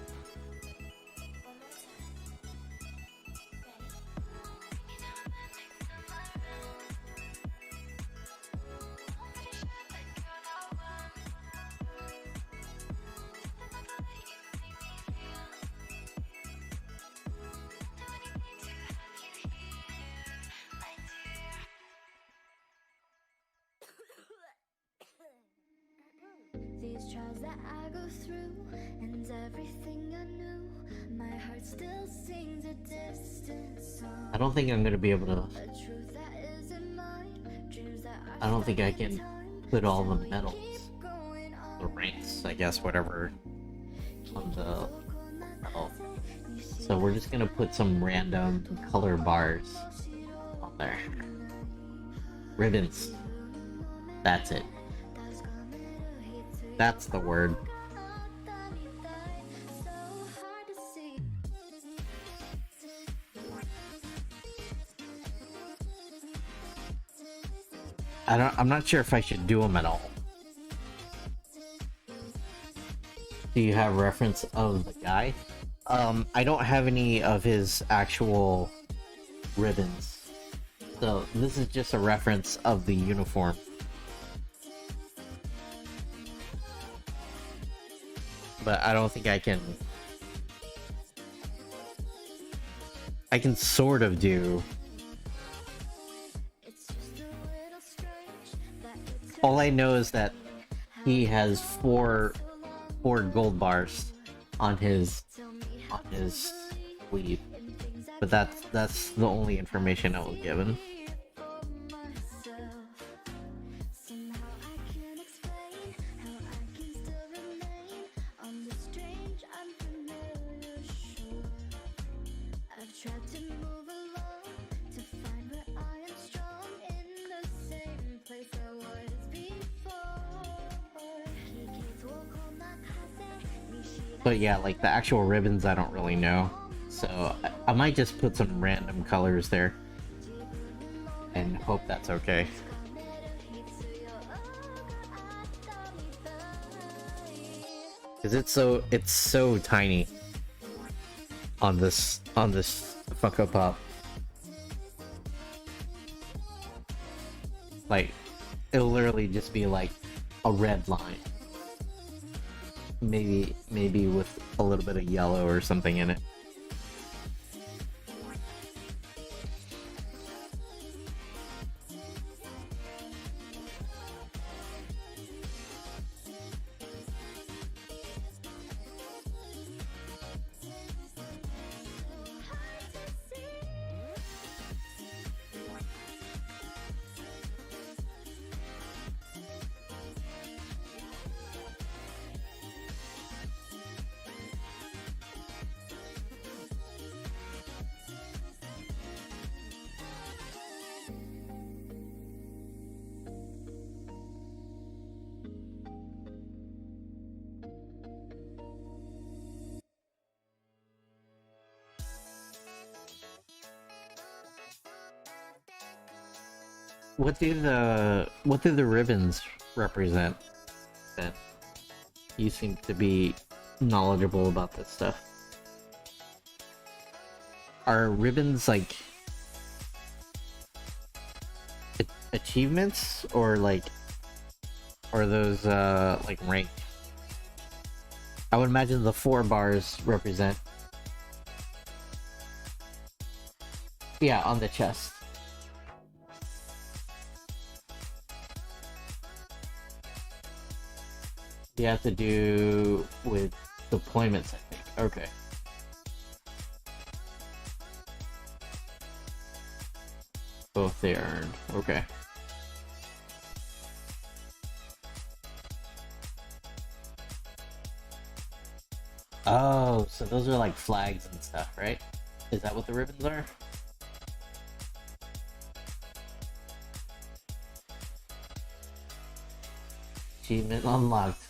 B: These trials that I go through, and everything I knew, my heart still sings a distant song.
A: I don't think I'm gonna be able to.
B: A truth that isn't mine, dreams that are
A: I don't think I
B: stuck in
A: can
B: time,
A: put all the
B: still we
A: medals,
B: keep going on.
A: the ranks, I guess, whatever, on the medal. So we're just gonna put some random color bars on there. Ribbons. That's it. That's the word. I'm not sure if I should do them at all. Do you have reference of the guy? I don't have any of his actual ribbons. So this is just a reference of the uniform. But I don't think I can sort of do. All I know is that he has four gold bars on his sleeve. But that's the only information I was given. But yeah, like the actual ribbons I don't really know. So I might just put some random colors there and hope that's okay. Cause it's so tiny on this Funko Pop. Like it'll literally just be like a red line. Maybe with a little bit of yellow or something in it. What do the ribbons represent? That you seem to be knowledgeable about this stuff. Are ribbons like achievements or like are those like rank? I would imagine the 4 bars represent, yeah, on the chest. You have to do with deployments, I think. Okay. Both they earned. Okay. Oh, so those are like flags and stuff, right? Is that what the ribbons are? Achievement unlocked.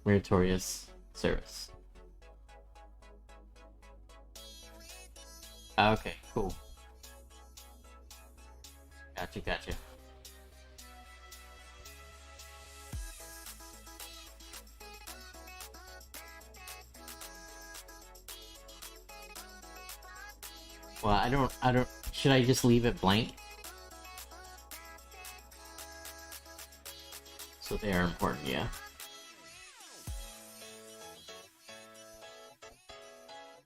A: Meritorious service. Okay, cool. Gotcha, gotcha. Well, I don't, should I just leave it blank? So they are important, yeah.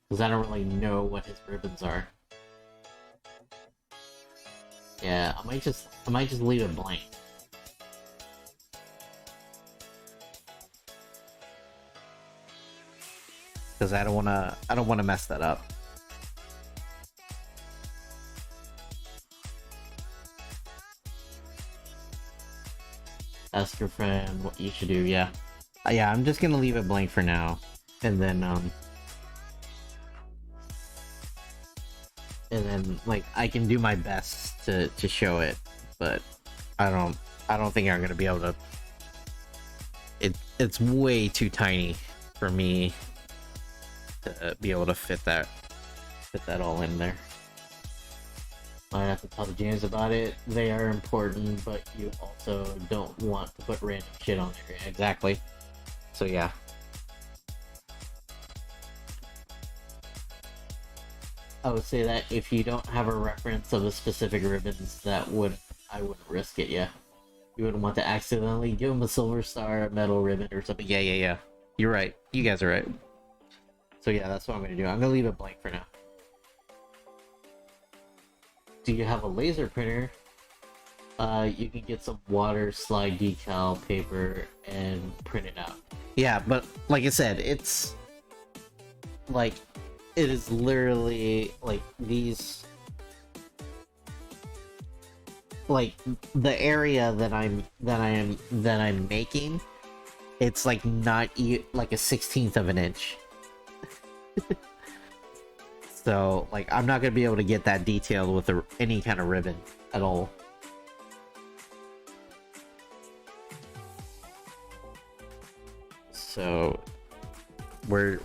A: Because I don't really know what his ribbons are. Yeah, I might just leave it blank. Because I don't wanna mess that up. Ask your friend what you should do, yeah. Yeah, I'm just gonna leave it blank for now. And then like I can do my best to show it, but I don't think I'm gonna be able to. It's way too tiny for me to be able to fit that all in there. I have to tell the James about it. They are important, but you also don't want to put random shit on there. Exactly. So yeah. I would say that if you don't have a reference of a specific ribbons, I wouldn't risk it, yeah. You wouldn't want to accidentally give him a silver star, a metal ribbon, or something. Yeah. You're right. You guys are right. So yeah, that's what I'm gonna do. I'm gonna leave it blank for now. Do you have a laser printer? You can get some water slide decal paper and print it out. Yeah, but like I said, it's like it is literally like these, like the area that I'm making. It's like not like a 16th of an inch. So, like, I'm not gonna be able to get that detailed with any kind of ribbon at all. So, we're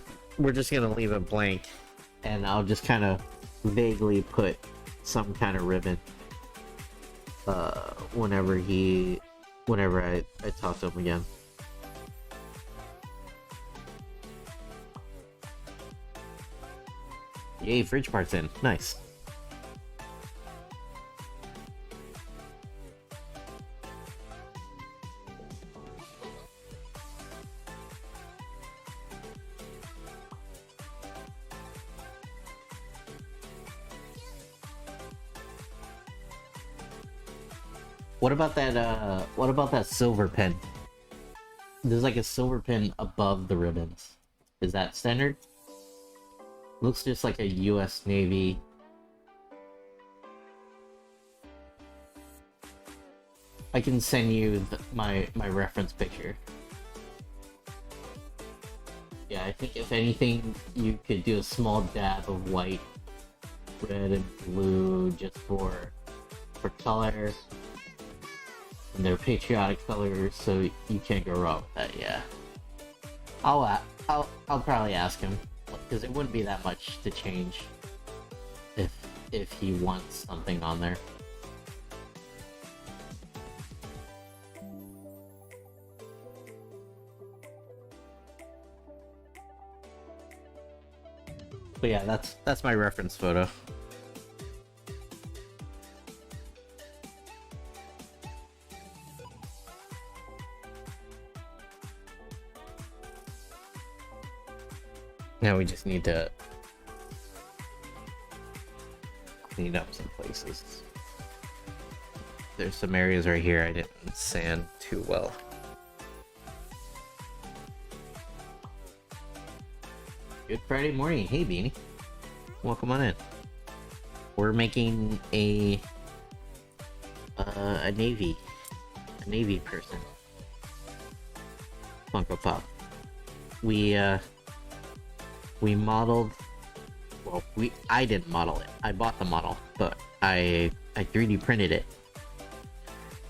A: just gonna leave it blank, and I'll just kind of vaguely put some kind of ribbon. Whenever I talk to him again. Yay, fridge parts in. Nice. What about that silver pin? There's like a silver pin above the ribbons. Is that standard? Looks just like a US Navy. I can send you my reference picture. Yeah, I think if anything, you could do a small dab of white, red, and blue just for color. And they're patriotic colors, so you can't go wrong with that. Yeah, I'll probably ask him, because it wouldn't be that much to change if he wants something on there. But yeah, that's my reference photo. Now we just need to clean up some places. There's some areas right here I didn't sand too well. Good Friday morning. Hey, Beanie. Welcome on in. We're making a Navy person. Funko Pop. We modeled. Well, I didn't model it. I bought the model, but I 3D printed it,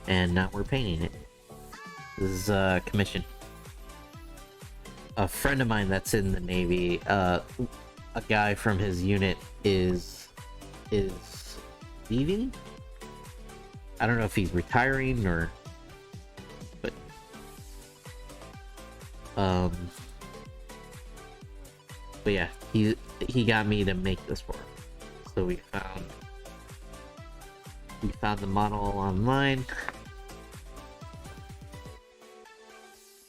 A: and now we're painting it. This is a commission. A friend of mine that's in the Navy, a guy from his unit is leaving. I don't know if he's retiring or, but yeah, he got me to make this for him. So we found the model online,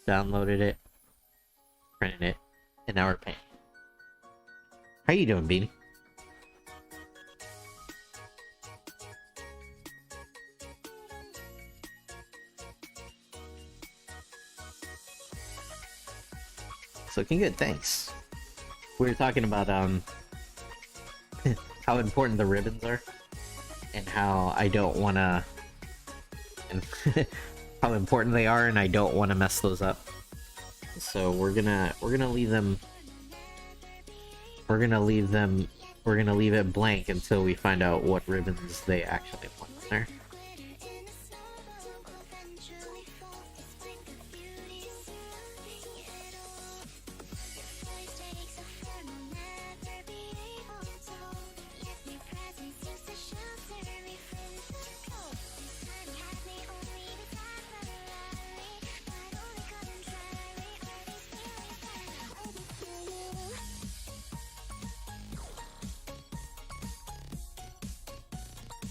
A: downloaded it, printed it, and now we're painting. How you doing, Beanie? It's looking good, thanks. We were talking about how important the ribbons are, and how I don't wanna, and how important they are, and I don't want to mess those up. So we're gonna leave them. We're gonna leave it blank until we find out what ribbons they actually want there.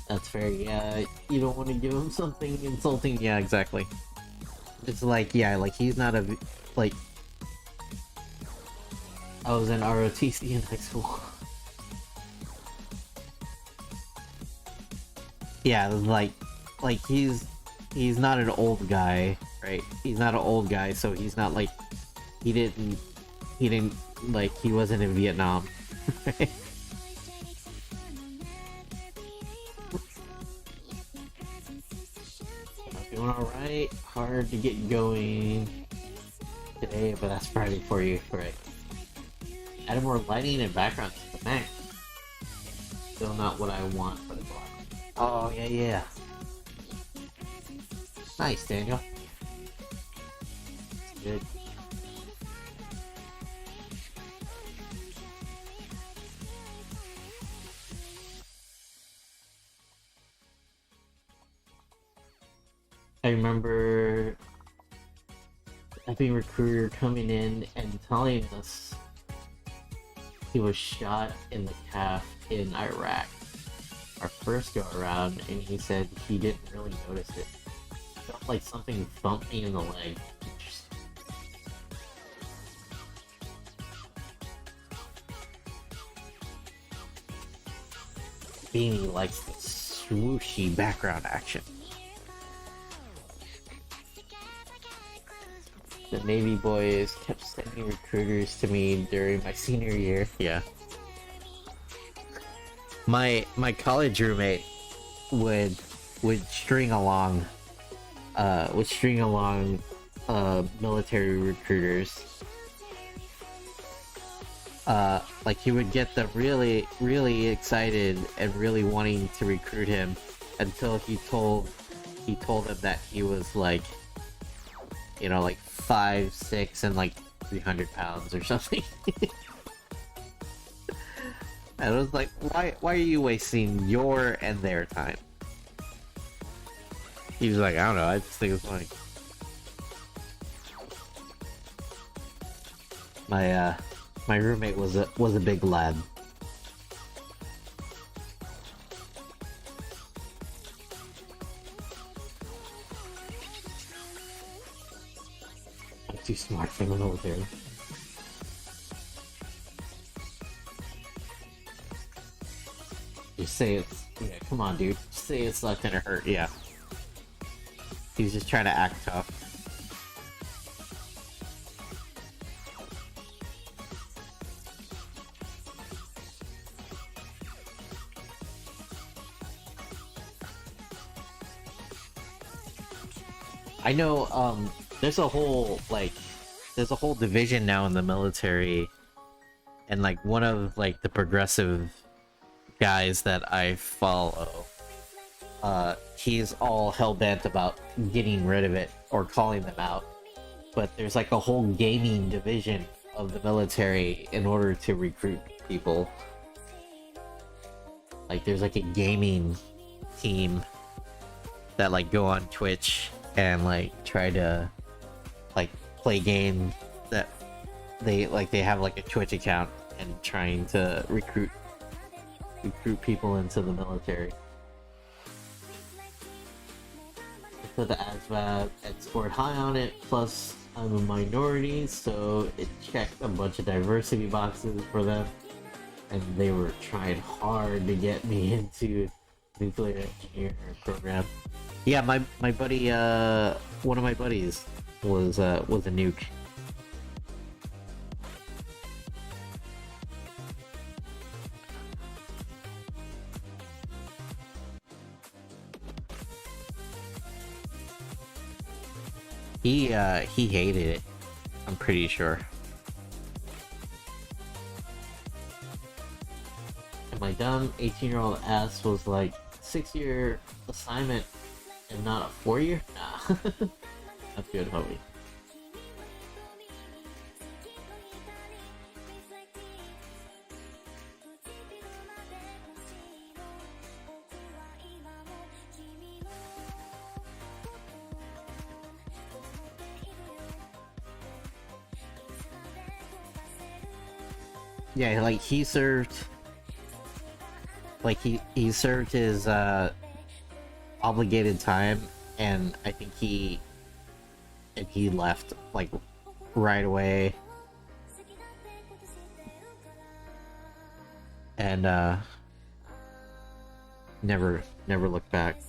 A: That's fair, yeah, you don't want to give him something insulting, yeah, exactly. It's like, yeah, like, he's not a, like, I was in ROTC in high school. Yeah, like, he's not an old guy, right? He's not an old guy, so he's not, like, he didn't, like, he wasn't in Vietnam, right? Doing alright, hard to get going today, but that's Friday for you, right? Added more lighting and background to the max. Still not what I want for the block. Oh, yeah. Nice, Daniel. Good. I remember having a recruiter coming in and telling us he was shot in the calf in Iraq. Our first go around, and he said he didn't really notice it. It felt like something thumped me in the leg. Beanie likes the swooshy background action. The Navy boys kept sending recruiters to me during my senior year. Yeah. My college roommate would string along military recruiters. Like, he would get them really excited and really wanting to recruit him until he told them that he was like, you know, like 5'6" and like 300 pounds or something. And I was like, why are you wasting your and their time? He was like, I don't know, I just think it's funny. My roommate was a big lad. I'm too smart for the military. Just say it's, yeah, come on, dude. Just say it's not gonna hurt, yeah. He's just trying to act tough. I know, there's a whole, like, there's a whole division now in the military, and like one of like the progressive guys that I follow, he's all hell-bent about getting rid of it or calling them out. But there's like a whole gaming division of the military in order to recruit people. Like there's like a gaming team that like go on Twitch and like try to like play games that they have like a Twitch account and trying to recruit people into the military. I put the ASVAB and scored high on it, plus I'm a minority, so it checked a bunch of diversity boxes for them, and they were trying hard to get me into nuclear engineer program. Yeah, my buddy, one of my buddies was a nuke. He hated it, I'm pretty sure. And my dumb 18-year-old ass was like, 6-year assignment and not a 4-year? Nah. That's good, homie. Yeah, like he served his obligated time, and I think he left like right away, and never looked back.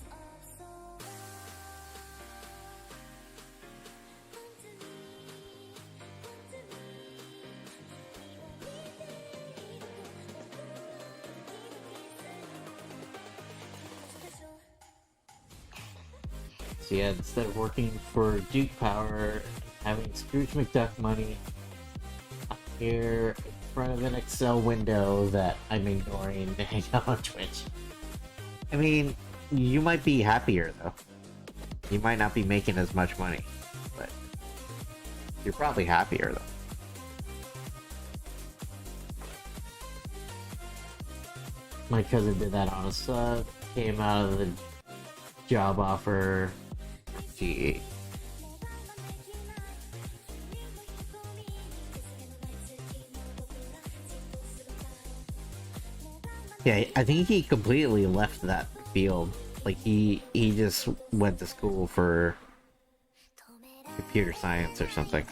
A: So yeah, instead of working for Duke Power, having Scrooge McDuck money, I'm here in front of an Excel window that I'm ignoring to hang out on Twitch. I mean, you might be happier though. You might not be making as much money, but you're probably happier though. My cousin did that on a sub, came out of the job offer. GE. Yeah, I think he completely left that field. Like he just went to school for computer science or something.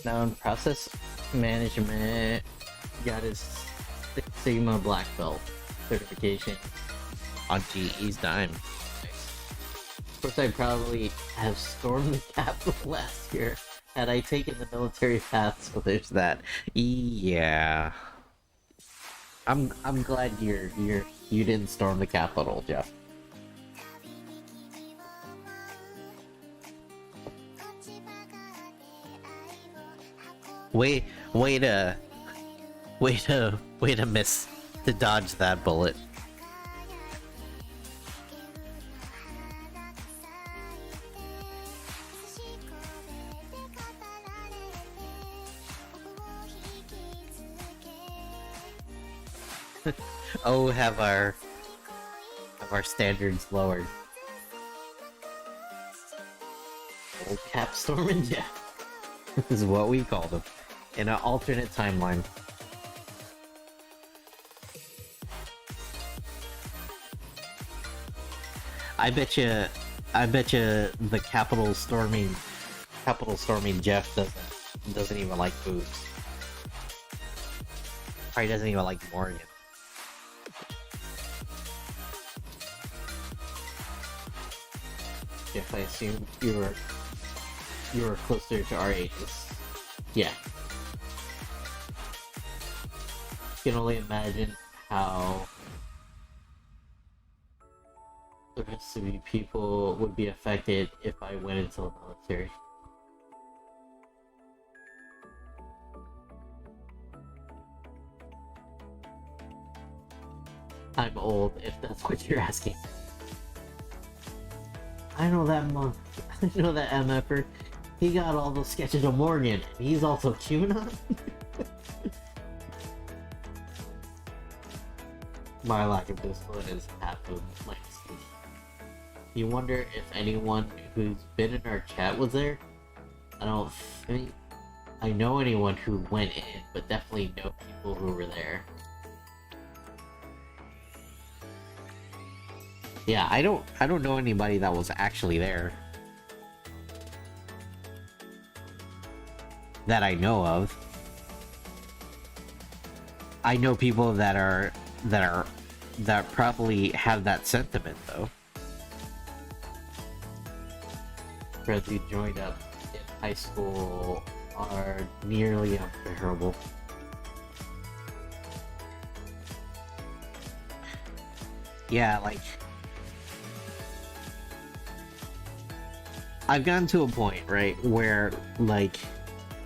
A: Now in process management, got his Six Sigma Black Belt certification on GE's dime. Of course, I probably have stormed the Capitol last year had I taken the military path, so there's that. Yeah, I'm glad you didn't storm the Capitol, Jeff. Way to miss, to dodge that bullet. Oh, have our standards lowered. Old Cap storming, yeah. This is what we call them. in an alternate timeline. I bet you the Capitol storming Jeff doesn't even like boobs. Probably doesn't even like Morgan. Jeff, I assume you were closer to our ages. Yeah. You can only imagine how the rest of you people would be affected if I went into the military. I'm old, if that's what you're asking. I know that I know that MFer. He got all those sketches of Morgan. He's also QAnon? My lack of discipline is half of my excuse. You wonder if anyone who's been in our chat was there? I don't think I know anyone who went in, but definitely know people who were there. Yeah, I don't know anybody that was actually there. That I know of. I know people that probably have that sentiment though. Friends who joined up in high school are nearly unbearable. Yeah, like I've gotten to a point, right, where like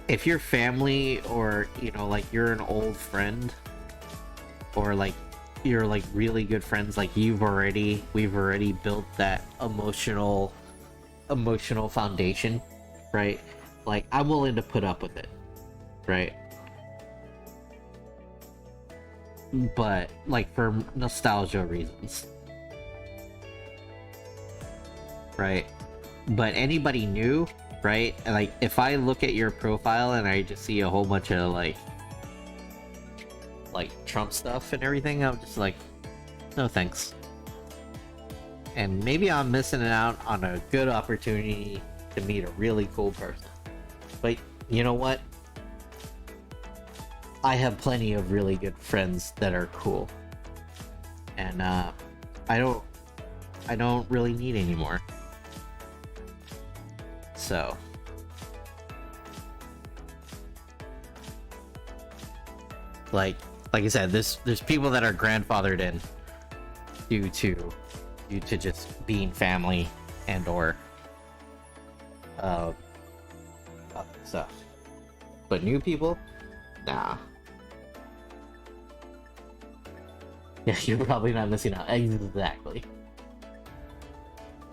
A: if your family or like you're an old friend or like you're like really good friends, like we've already built that emotional foundation, right? Like I'm willing to put up with it, right? But like for nostalgia reasons, right? But anybody new, right? Like if I look at your profile and I just see a whole bunch of like Trump stuff and everything, I'm just like, no thanks. And maybe I'm missing out on a good opportunity to meet a really cool person. But you know what? I have plenty of really good friends that are cool. And I don't really need any more. So like I said, there's people that are grandfathered in due to just being family and or other stuff. But new people, nah. Yeah, you're probably not missing out. Exactly.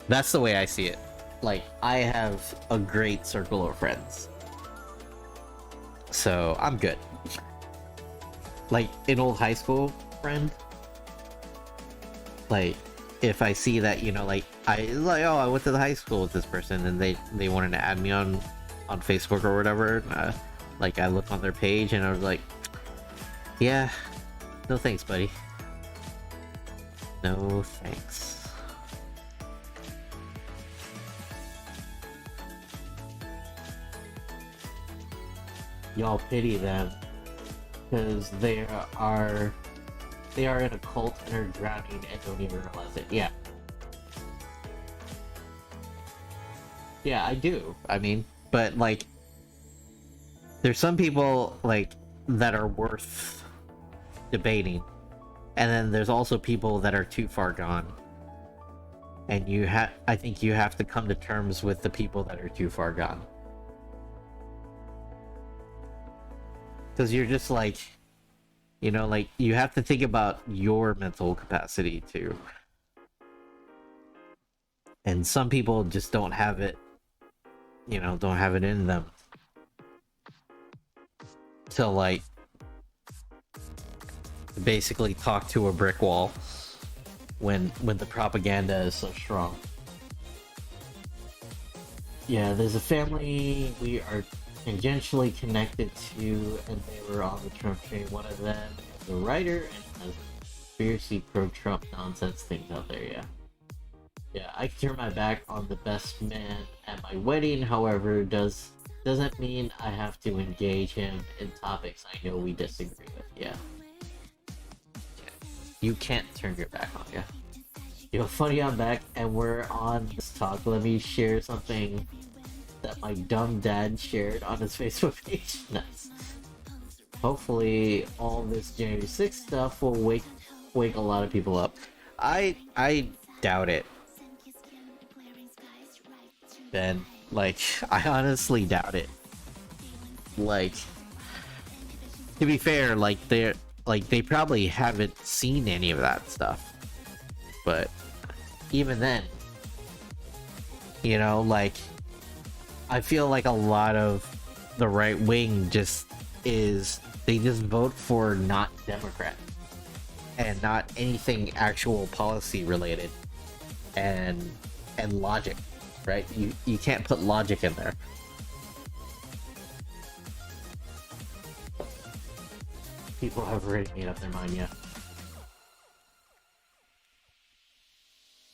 A: That's the way I see it. Like, I have a great circle of friends. So, I'm good. Like, an old high school friend. Like, if I see that, oh, I went to the high school with this person and they wanted to add me on Facebook or whatever. Like, I look on their page and I was like, yeah, no thanks, buddy. No thanks. Y'all pity them because they are in a cult and are drowning and don't even realize it. Yeah. Yeah, I do. I mean, but like there's some people like that are worth debating. And then there's also people that are too far gone. And I think you have to come to terms with the people that are too far gone. Because you're just like, like you have to think about your mental capacity too. And some people just don't have it, don't have it in them to like basically talk to a brick wall when the propaganda is so strong. Yeah, there's a family we are tangentially connected to, and they were on the Trump train. One of them is a writer and has conspiracy pro-Trump nonsense things out there. Yeah, yeah. I can turn my back on the best man at my wedding. However, doesn't mean I have to engage him in topics I know we disagree with. Yeah, you can't turn your back on. Yeah. Yo, funny, I'm back, and we're on this talk. Let me share something that my dumb dad shared on his Facebook page. Nice. Hopefully, all this January 6th stuff will wake a lot of people up. I doubt it, Ben. Like, I honestly doubt it. Like, to be fair, they probably haven't seen any of that stuff. But even then, you know, like, I feel like a lot of the right wing they just vote for not Democrat and not anything actual policy related and logic, right? You can't put logic in there. People have already made up their mind, yeah.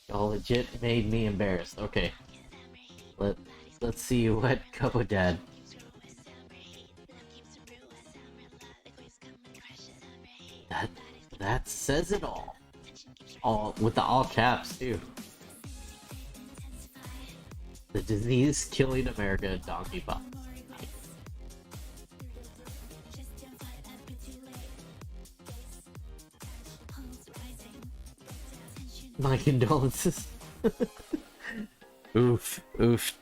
A: Y'all legit made me embarrassed. Okay. Let's see what Couple Dad. That says it all. All with the all caps too. The disease killing America, donkeypox. My condolences. Oof, oof.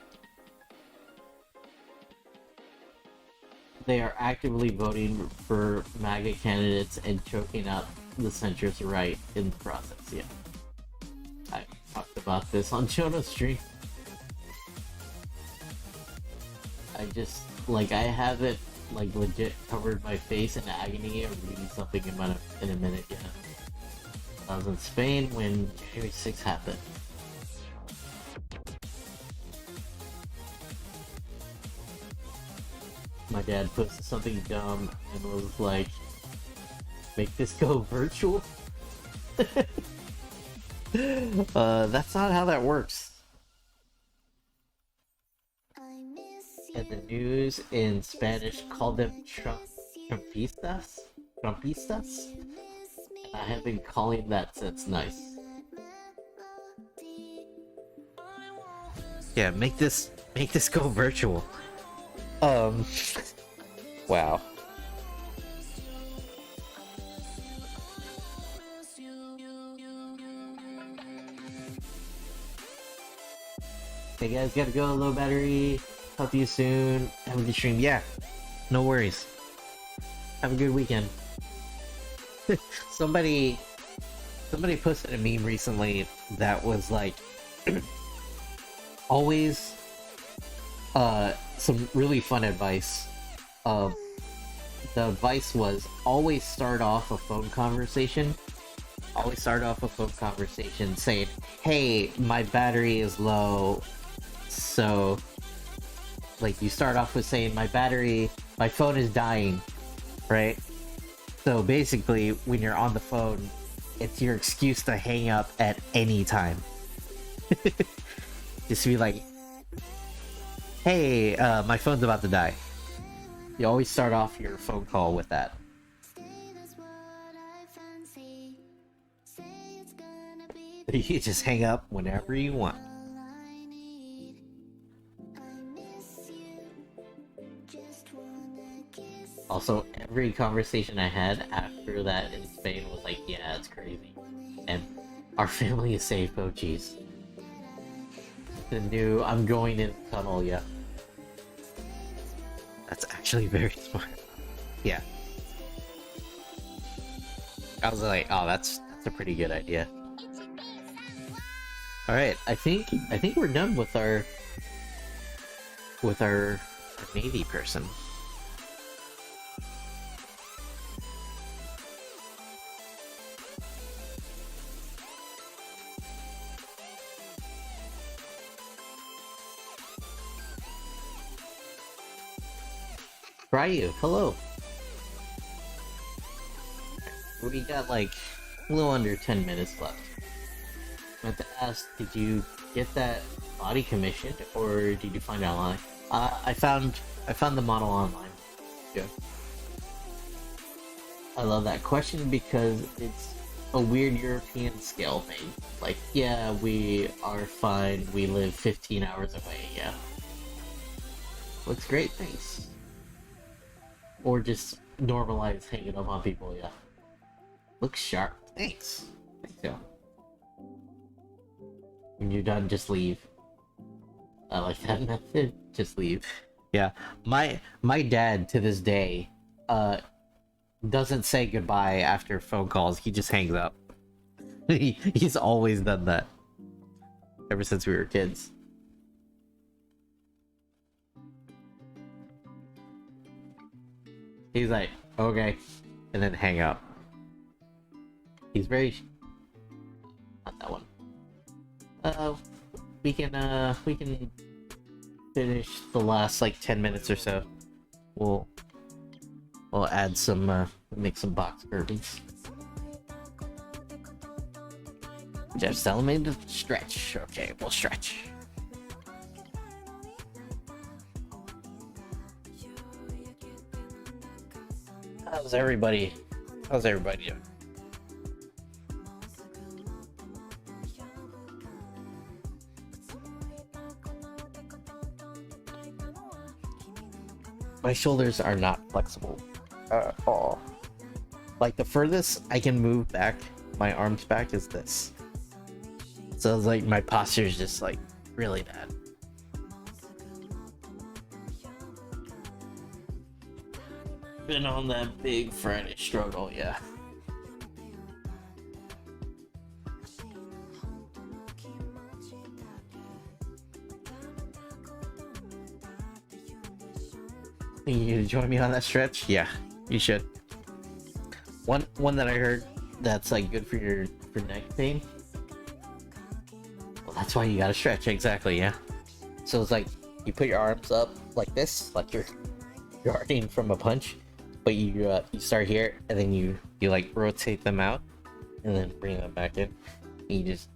A: They are actively voting for MAGA candidates and choking out the centrist right in the process. Yeah, I talked about this on Jonah's stream. I just I have it legit covered my face in agony of reading something in a minute. Yeah, I was in Spain when January 6th happened. My dad posted something dumb and was like, make this go virtual? That's not how that works. And the news in Spanish called them Trumpistas? Trumpistas? And I have been calling that since. Nice. Yeah, make this go virtual. Wow. Hey guys, gotta go, low battery. Talk to you soon. Have a good stream. Yeah, no worries. Have a good weekend. Somebody posted a meme recently that was like, always, some really fun advice. The advice was always start off a phone conversation. Always start off a phone conversation saying, "Hey, my battery is low." So, you start off with saying, my phone is dying, right? So basically, when you're on the phone, it's your excuse to hang up at any time. Just be like, "Hey, my phone's about to die." You always start off your phone call with that. You just hang up whenever you want. Also, every conversation I had after that in Spain was like, yeah, it's crazy. And our family is safe, oh jeez. The new, I'm going in the tunnel, yeah. That's actually very smart. Yeah. I was like, oh, that's a pretty good idea. Alright, I think we're done with our Navy person. Ryu, hello. We got like a little under 10 minutes left. I have to ask, did you get that body commissioned or did you find it online? I found the model online. Yeah. I love that question because it's a weird European scale thing. Like, yeah, we are fine. We live 15 hours away. Yeah. Looks great, thanks. Or just normalize hanging up on people. Yeah. Looks sharp. Thanks. Thanks, yo. When you're done, just leave. I like that method. Just leave. Yeah. My dad to this day doesn't say goodbye after phone calls. He just hangs up. He's always done that. Ever since we were kids. He's like, okay, and then hang up. He's very not that one. We can finish the last like 10 minutes or so. We'll add some make some box bourbons. Jeff's telling me to stretch. Okay, we'll stretch. How's everybody doing? My shoulders are not flexible at all. Like the furthest I can move back my arms back is this. So it's like my posture is just like really bad. Been on that big Friday struggle, yeah. Think you gonna join me on that stretch? Yeah, you should. One that I heard that's like good for your neck pain. Well, that's why you gotta stretch, exactly, yeah. So it's like you put your arms up like this, like you're guarding from a punch, but you start here and then you like rotate them out and then bring them back in. And you just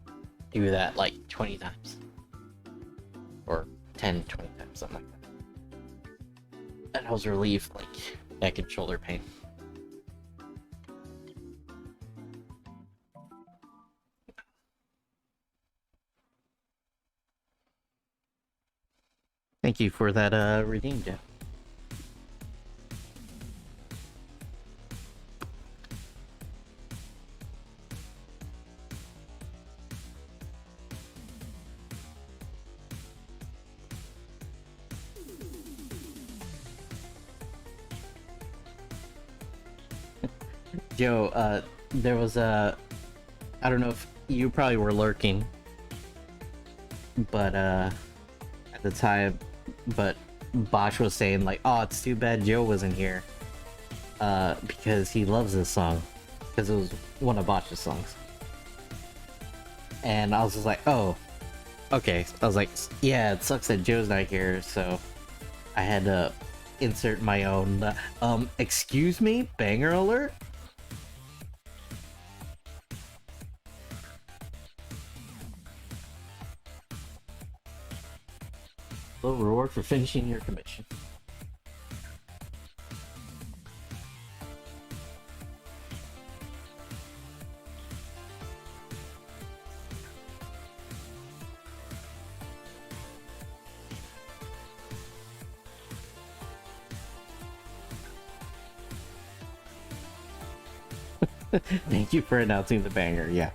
A: do that like 20 times or 10, 20 times, something like that. That helps relieve like neck and shoulder pain. Thank you for that redeem, Jeff. Joe, there was a... I don't know if you probably were lurking, but at the time, but Bosch was saying like, oh, it's too bad Joe wasn't here, because he loves this song, because it was one of Bosch's songs. And I was just like, oh, okay. I was like, yeah, it sucks that Joe's not here, so I had to insert my own, excuse me, banger alert? Little reward for finishing your commission. Thank you for announcing the banger, yeah.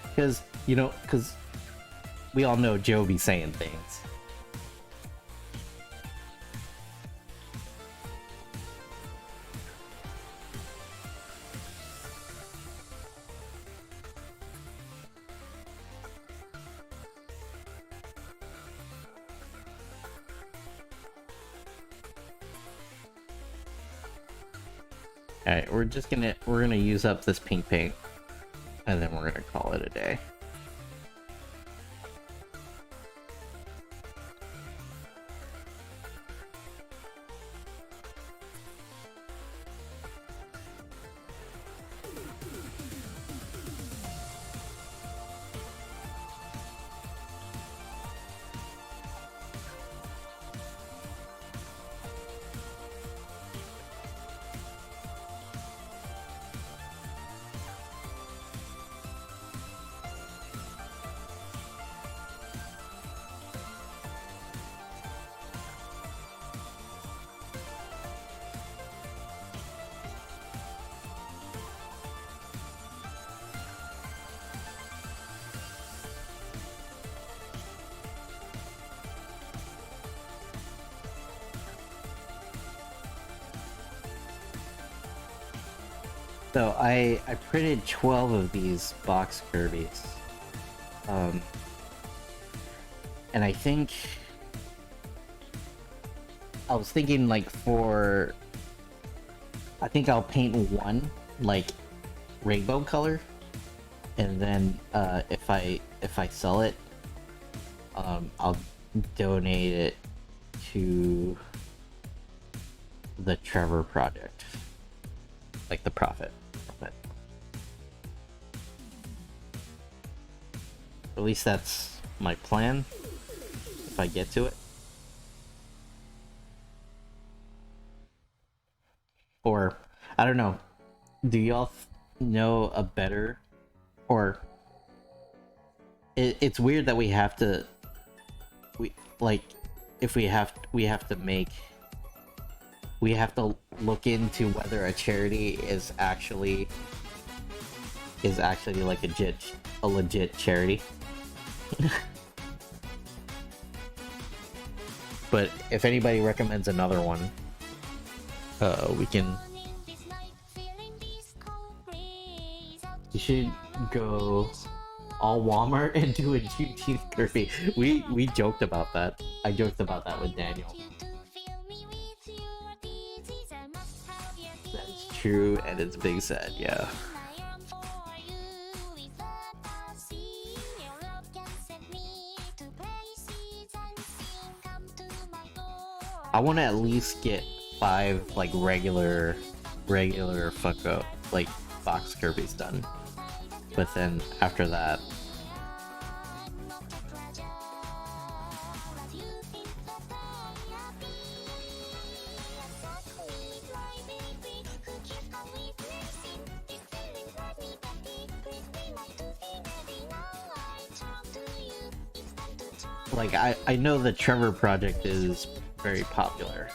A: Because, you know, because we all know Joe be saying things. Alright, we're gonna use up this pink paint, and then we're gonna call it a day. So I printed 12 of these box Kirby's. And I think I was thinking like I think I'll paint one like rainbow color, and then if I sell it, I'll donate it to the Trevor Project, like the profit from it. At least that's my plan if I get to it. Or I don't know, do y'all know a better, or it's weird that we have to if we have to look into whether a charity is actually like a legit charity. But if anybody recommends another one, we can. You should go all Walmart and do a Juneteenth Kirby. We joked about that. I joked about that with Daniel. That is true, and it's big sad, yeah. I want to at least get 5 like regular Funko like box Kirby's done, but then after that, like I know the Trevor Project is very popular.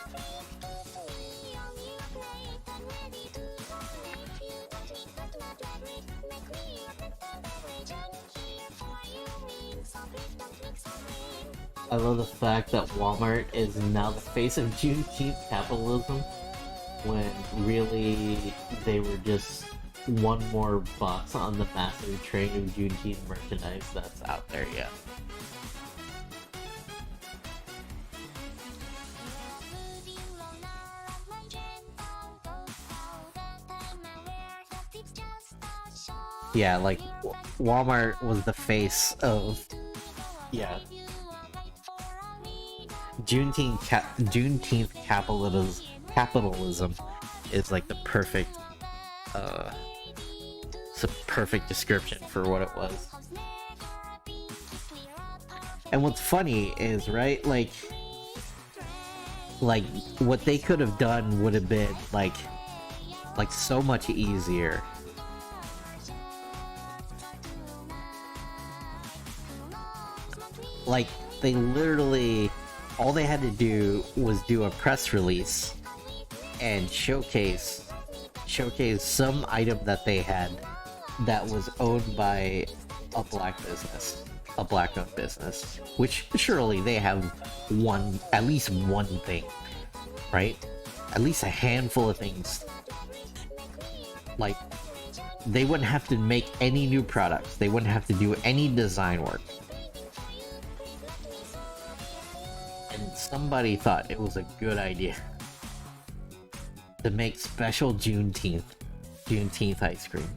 A: I love the fact that Walmart is now the face of Juneteenth capitalism, when really they were just one more box on the massive train of Juneteenth merchandise that's out there yet. Yeah, like Walmart was the face of, yeah, Juneteenth capitalism is like the perfect it's a perfect description for what it was. And what's funny is, right, like what they could have done would have been like so much easier. Like, they literally, all they had to do was do a press release and showcase some item that they had that was owned by a black business, a black-owned business, which surely they have at least one thing, right? At least a handful of things. Like, they wouldn't have to make any new products. They wouldn't have to do any design work. And somebody thought it was a good idea to make special Juneteenth ice cream.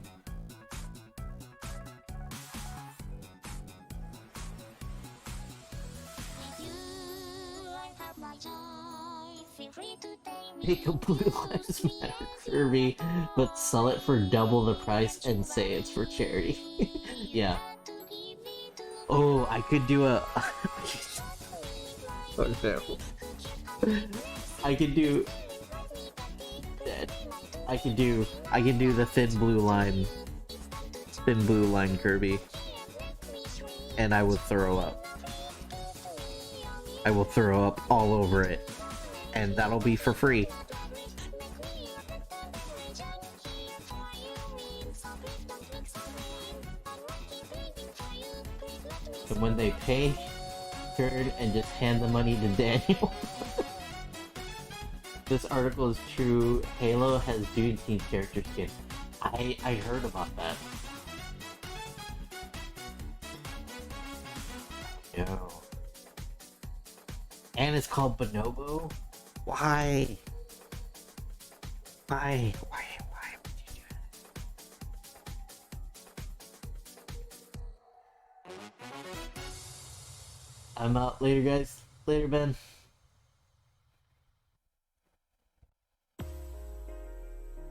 A: Make a Blue Lives Matter Kirby, but sell it for double the price and say it's for charity. Yeah. Oh, I could do a... Oh, terrible. I could do the thin blue line Kirby, and I would throw up. I will throw up all over it, and that'll be for free. And when they pay, turn and just hand the money to Daniel. This article is true. Halo has Juneteenth character skin. I heard about that. No. And it's called Bonobo? Why? Why? Why would you do that? I'm out. Later, guys. Later, Ben.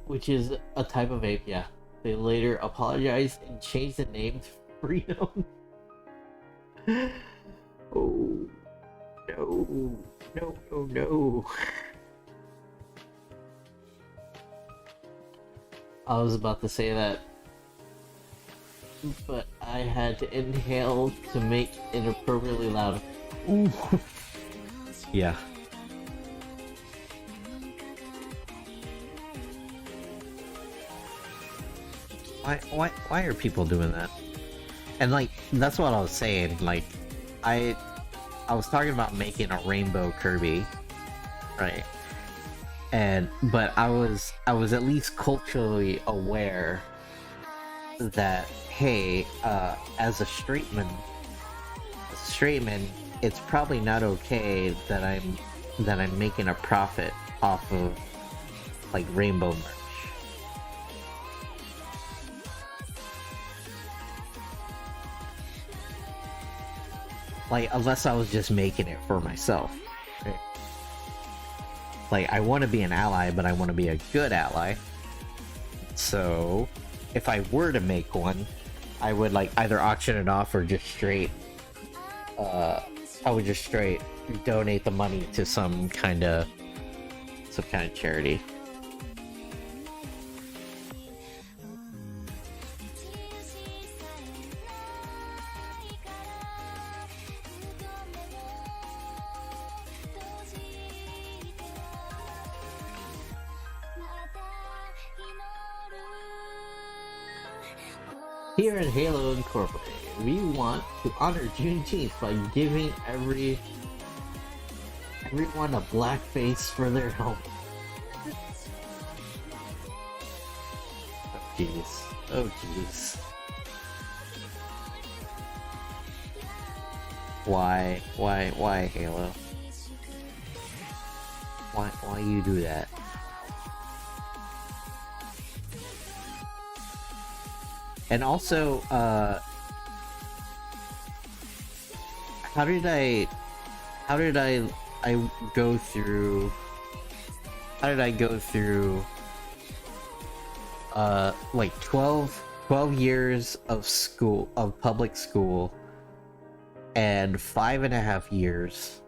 A: Which is a type of ape, yeah. They later apologized and changed the name to Freedom. Oh, no. No, no, no. I was about to say that, but I had to inhale to make it appropriately loud. Ooh. Yeah. Why are people doing that? And like, that's what I was saying. Like, I was talking about making a rainbow Kirby, right? But I was at least culturally aware that, hey, as a straight man, it's probably not okay that I'm making a profit off of like rainbow merch. Like, unless I was just making it for myself. Right? Like, I want to be an ally, but I want to be a good ally. So, if I were to make one, I would like either auction it off or just straight I would just straight donate the money to some kind of charity. Here at Halo Incorporated, we want to honor Juneteenth by giving everyone a black face for their helmet. Oh jeez. Oh jeez. Why Halo? Why you do that? And also, how did I go through like 12 years of school, of public school, and 5.5 years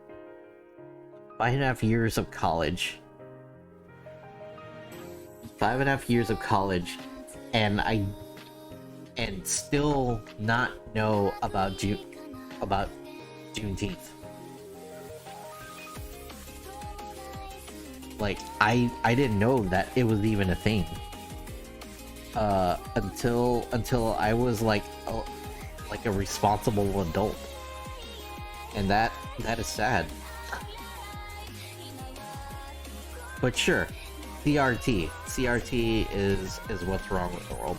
A: of college. 5.5 years of college, and still not know about Juneteenth. Like, I didn't know that it was even a thing. Until I was like a responsible adult. And that is sad. But sure, CRT is what's wrong with the world.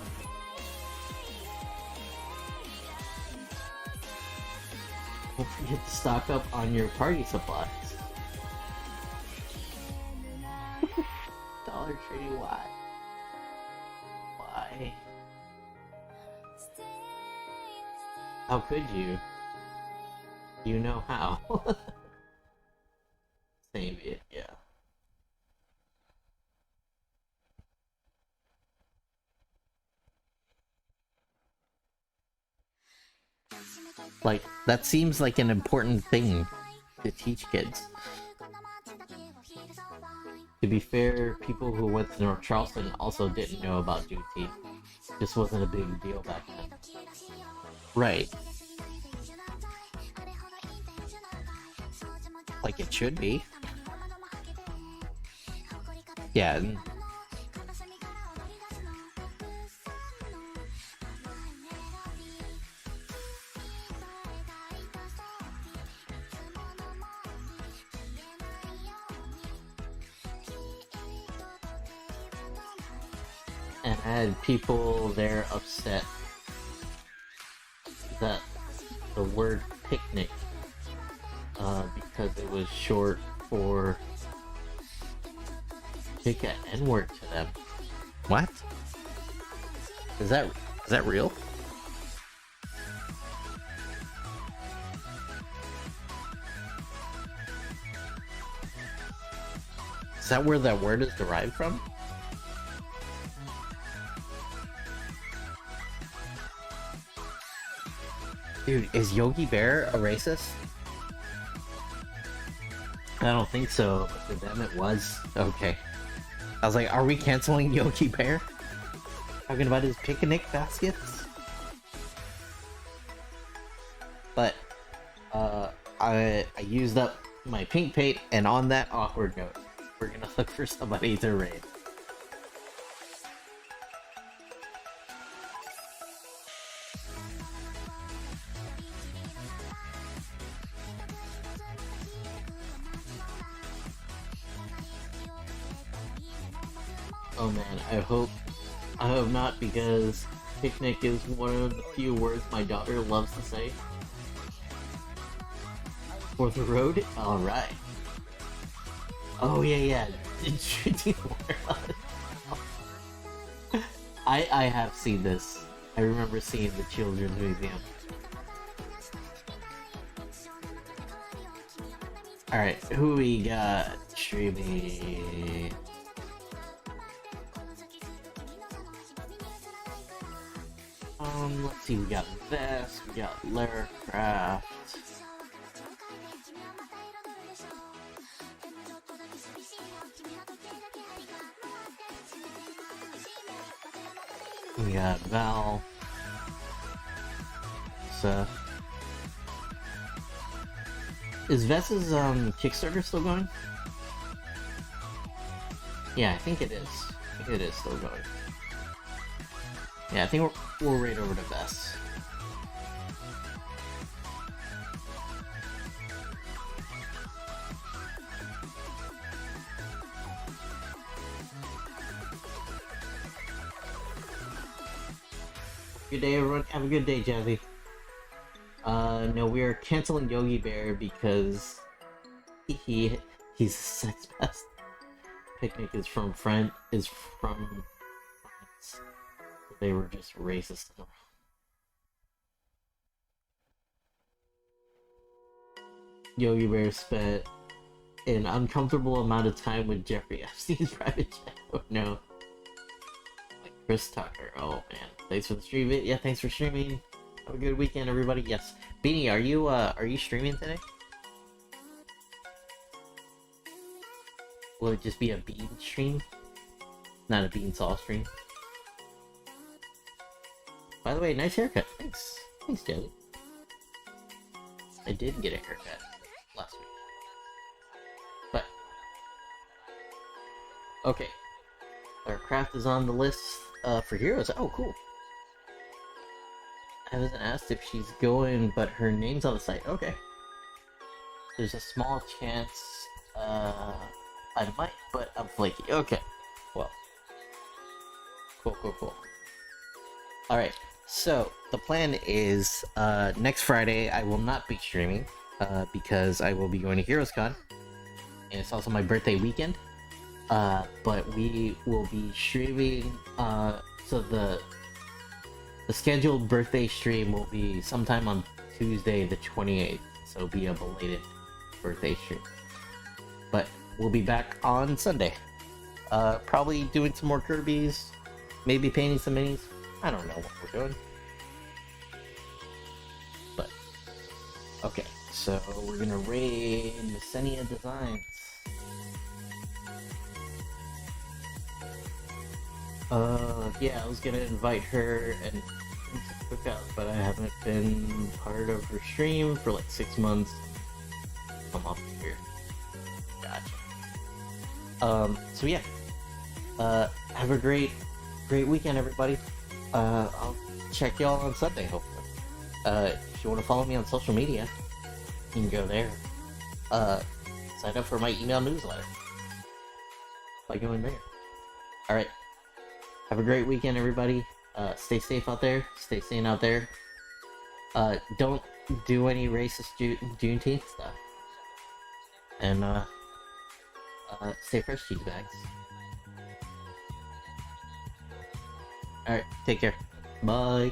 A: Don't forget to stock up on your party supplies. Dollar Tree, why? Why? How could you? You know how. Save it, yeah. Like, that seems like an important thing to teach kids. To be fair, people who went to North Charleston also didn't know about Juneteenth. This wasn't a big deal back then. Right. Like it should be. Yeah. And I had people there upset that the word picnic, because it was short for pick a N-word to them.
C: What?
A: Is that
C: real?
A: Is that where that word is derived from? Dude, is Yogi Bear a racist? I don't think so, but for them it was. Okay. I was like, are we canceling Yogi Bear? Talking about his picnic baskets? But, I used up my pink paint, and on that awkward note, we're gonna look for somebody to raid. Oh man, I hope not, because picnic is one of the few words my daughter loves to say. For the road? Alright. Oh yeah. Did you I have seen this. I remember seeing the Children's Museum. Alright, who we got streaming? Let's see, we got Vest, we got Lara Craft. We got Val. Seth. Is Vess's Kickstarter still going? Yeah, I think it is. I think it is still going. Yeah, I think we'll raid over to Vess. Good day, everyone. Have a good day, Jazzy. No, we are canceling Yogi Bear because he's a sex pest. Picnic is from France. They were just racist. Yogi Bear spent an uncomfortable amount of time with Jeffrey Epstein's private jet. Oh no. Like Chris Tucker. Oh man. Thanks for the stream. Yeah, thanks for streaming. Have a good weekend, everybody. Yes. Beanie, are you streaming today? Will it just be a bean stream? Not a bean sauce stream? By the way, nice haircut. Thanks. Thanks, Jelly. I did get a haircut last week. But okay. Our craft is on the list for heroes. Oh, cool. I wasn't asked if she's going, but her name's on the site. Okay. There's a small chance I might, but I'm flaky. Okay. Well. Cool. Alright. So, the plan is, next Friday I will not be streaming, because I will be going to HeroesCon, and it's also my birthday weekend, but we will be streaming, so the scheduled birthday stream will be sometime on Tuesday the 28th, so it'll be a belated birthday stream. But we'll be back on Sunday, probably doing some more Kirby's, maybe painting some minis. I don't know what we're doing. But, okay, so we're gonna raid Messenia Designs. Yeah, I was gonna invite her and cook out, but I haven't been part of her stream for like 6 months. I'm off here. Gotcha. So yeah. Have a great weekend, everybody. I'll check y'all on Sunday, hopefully. If you want to follow me on social media, you can go there. Sign up for my email newsletter by going there. Alright. Have have a great weekend, everybody. Stay safe out there. Stay sane out there. Don't do any racist Juneteenth stuff. And stay fresh, cheese bags. Alright, take care. Bye.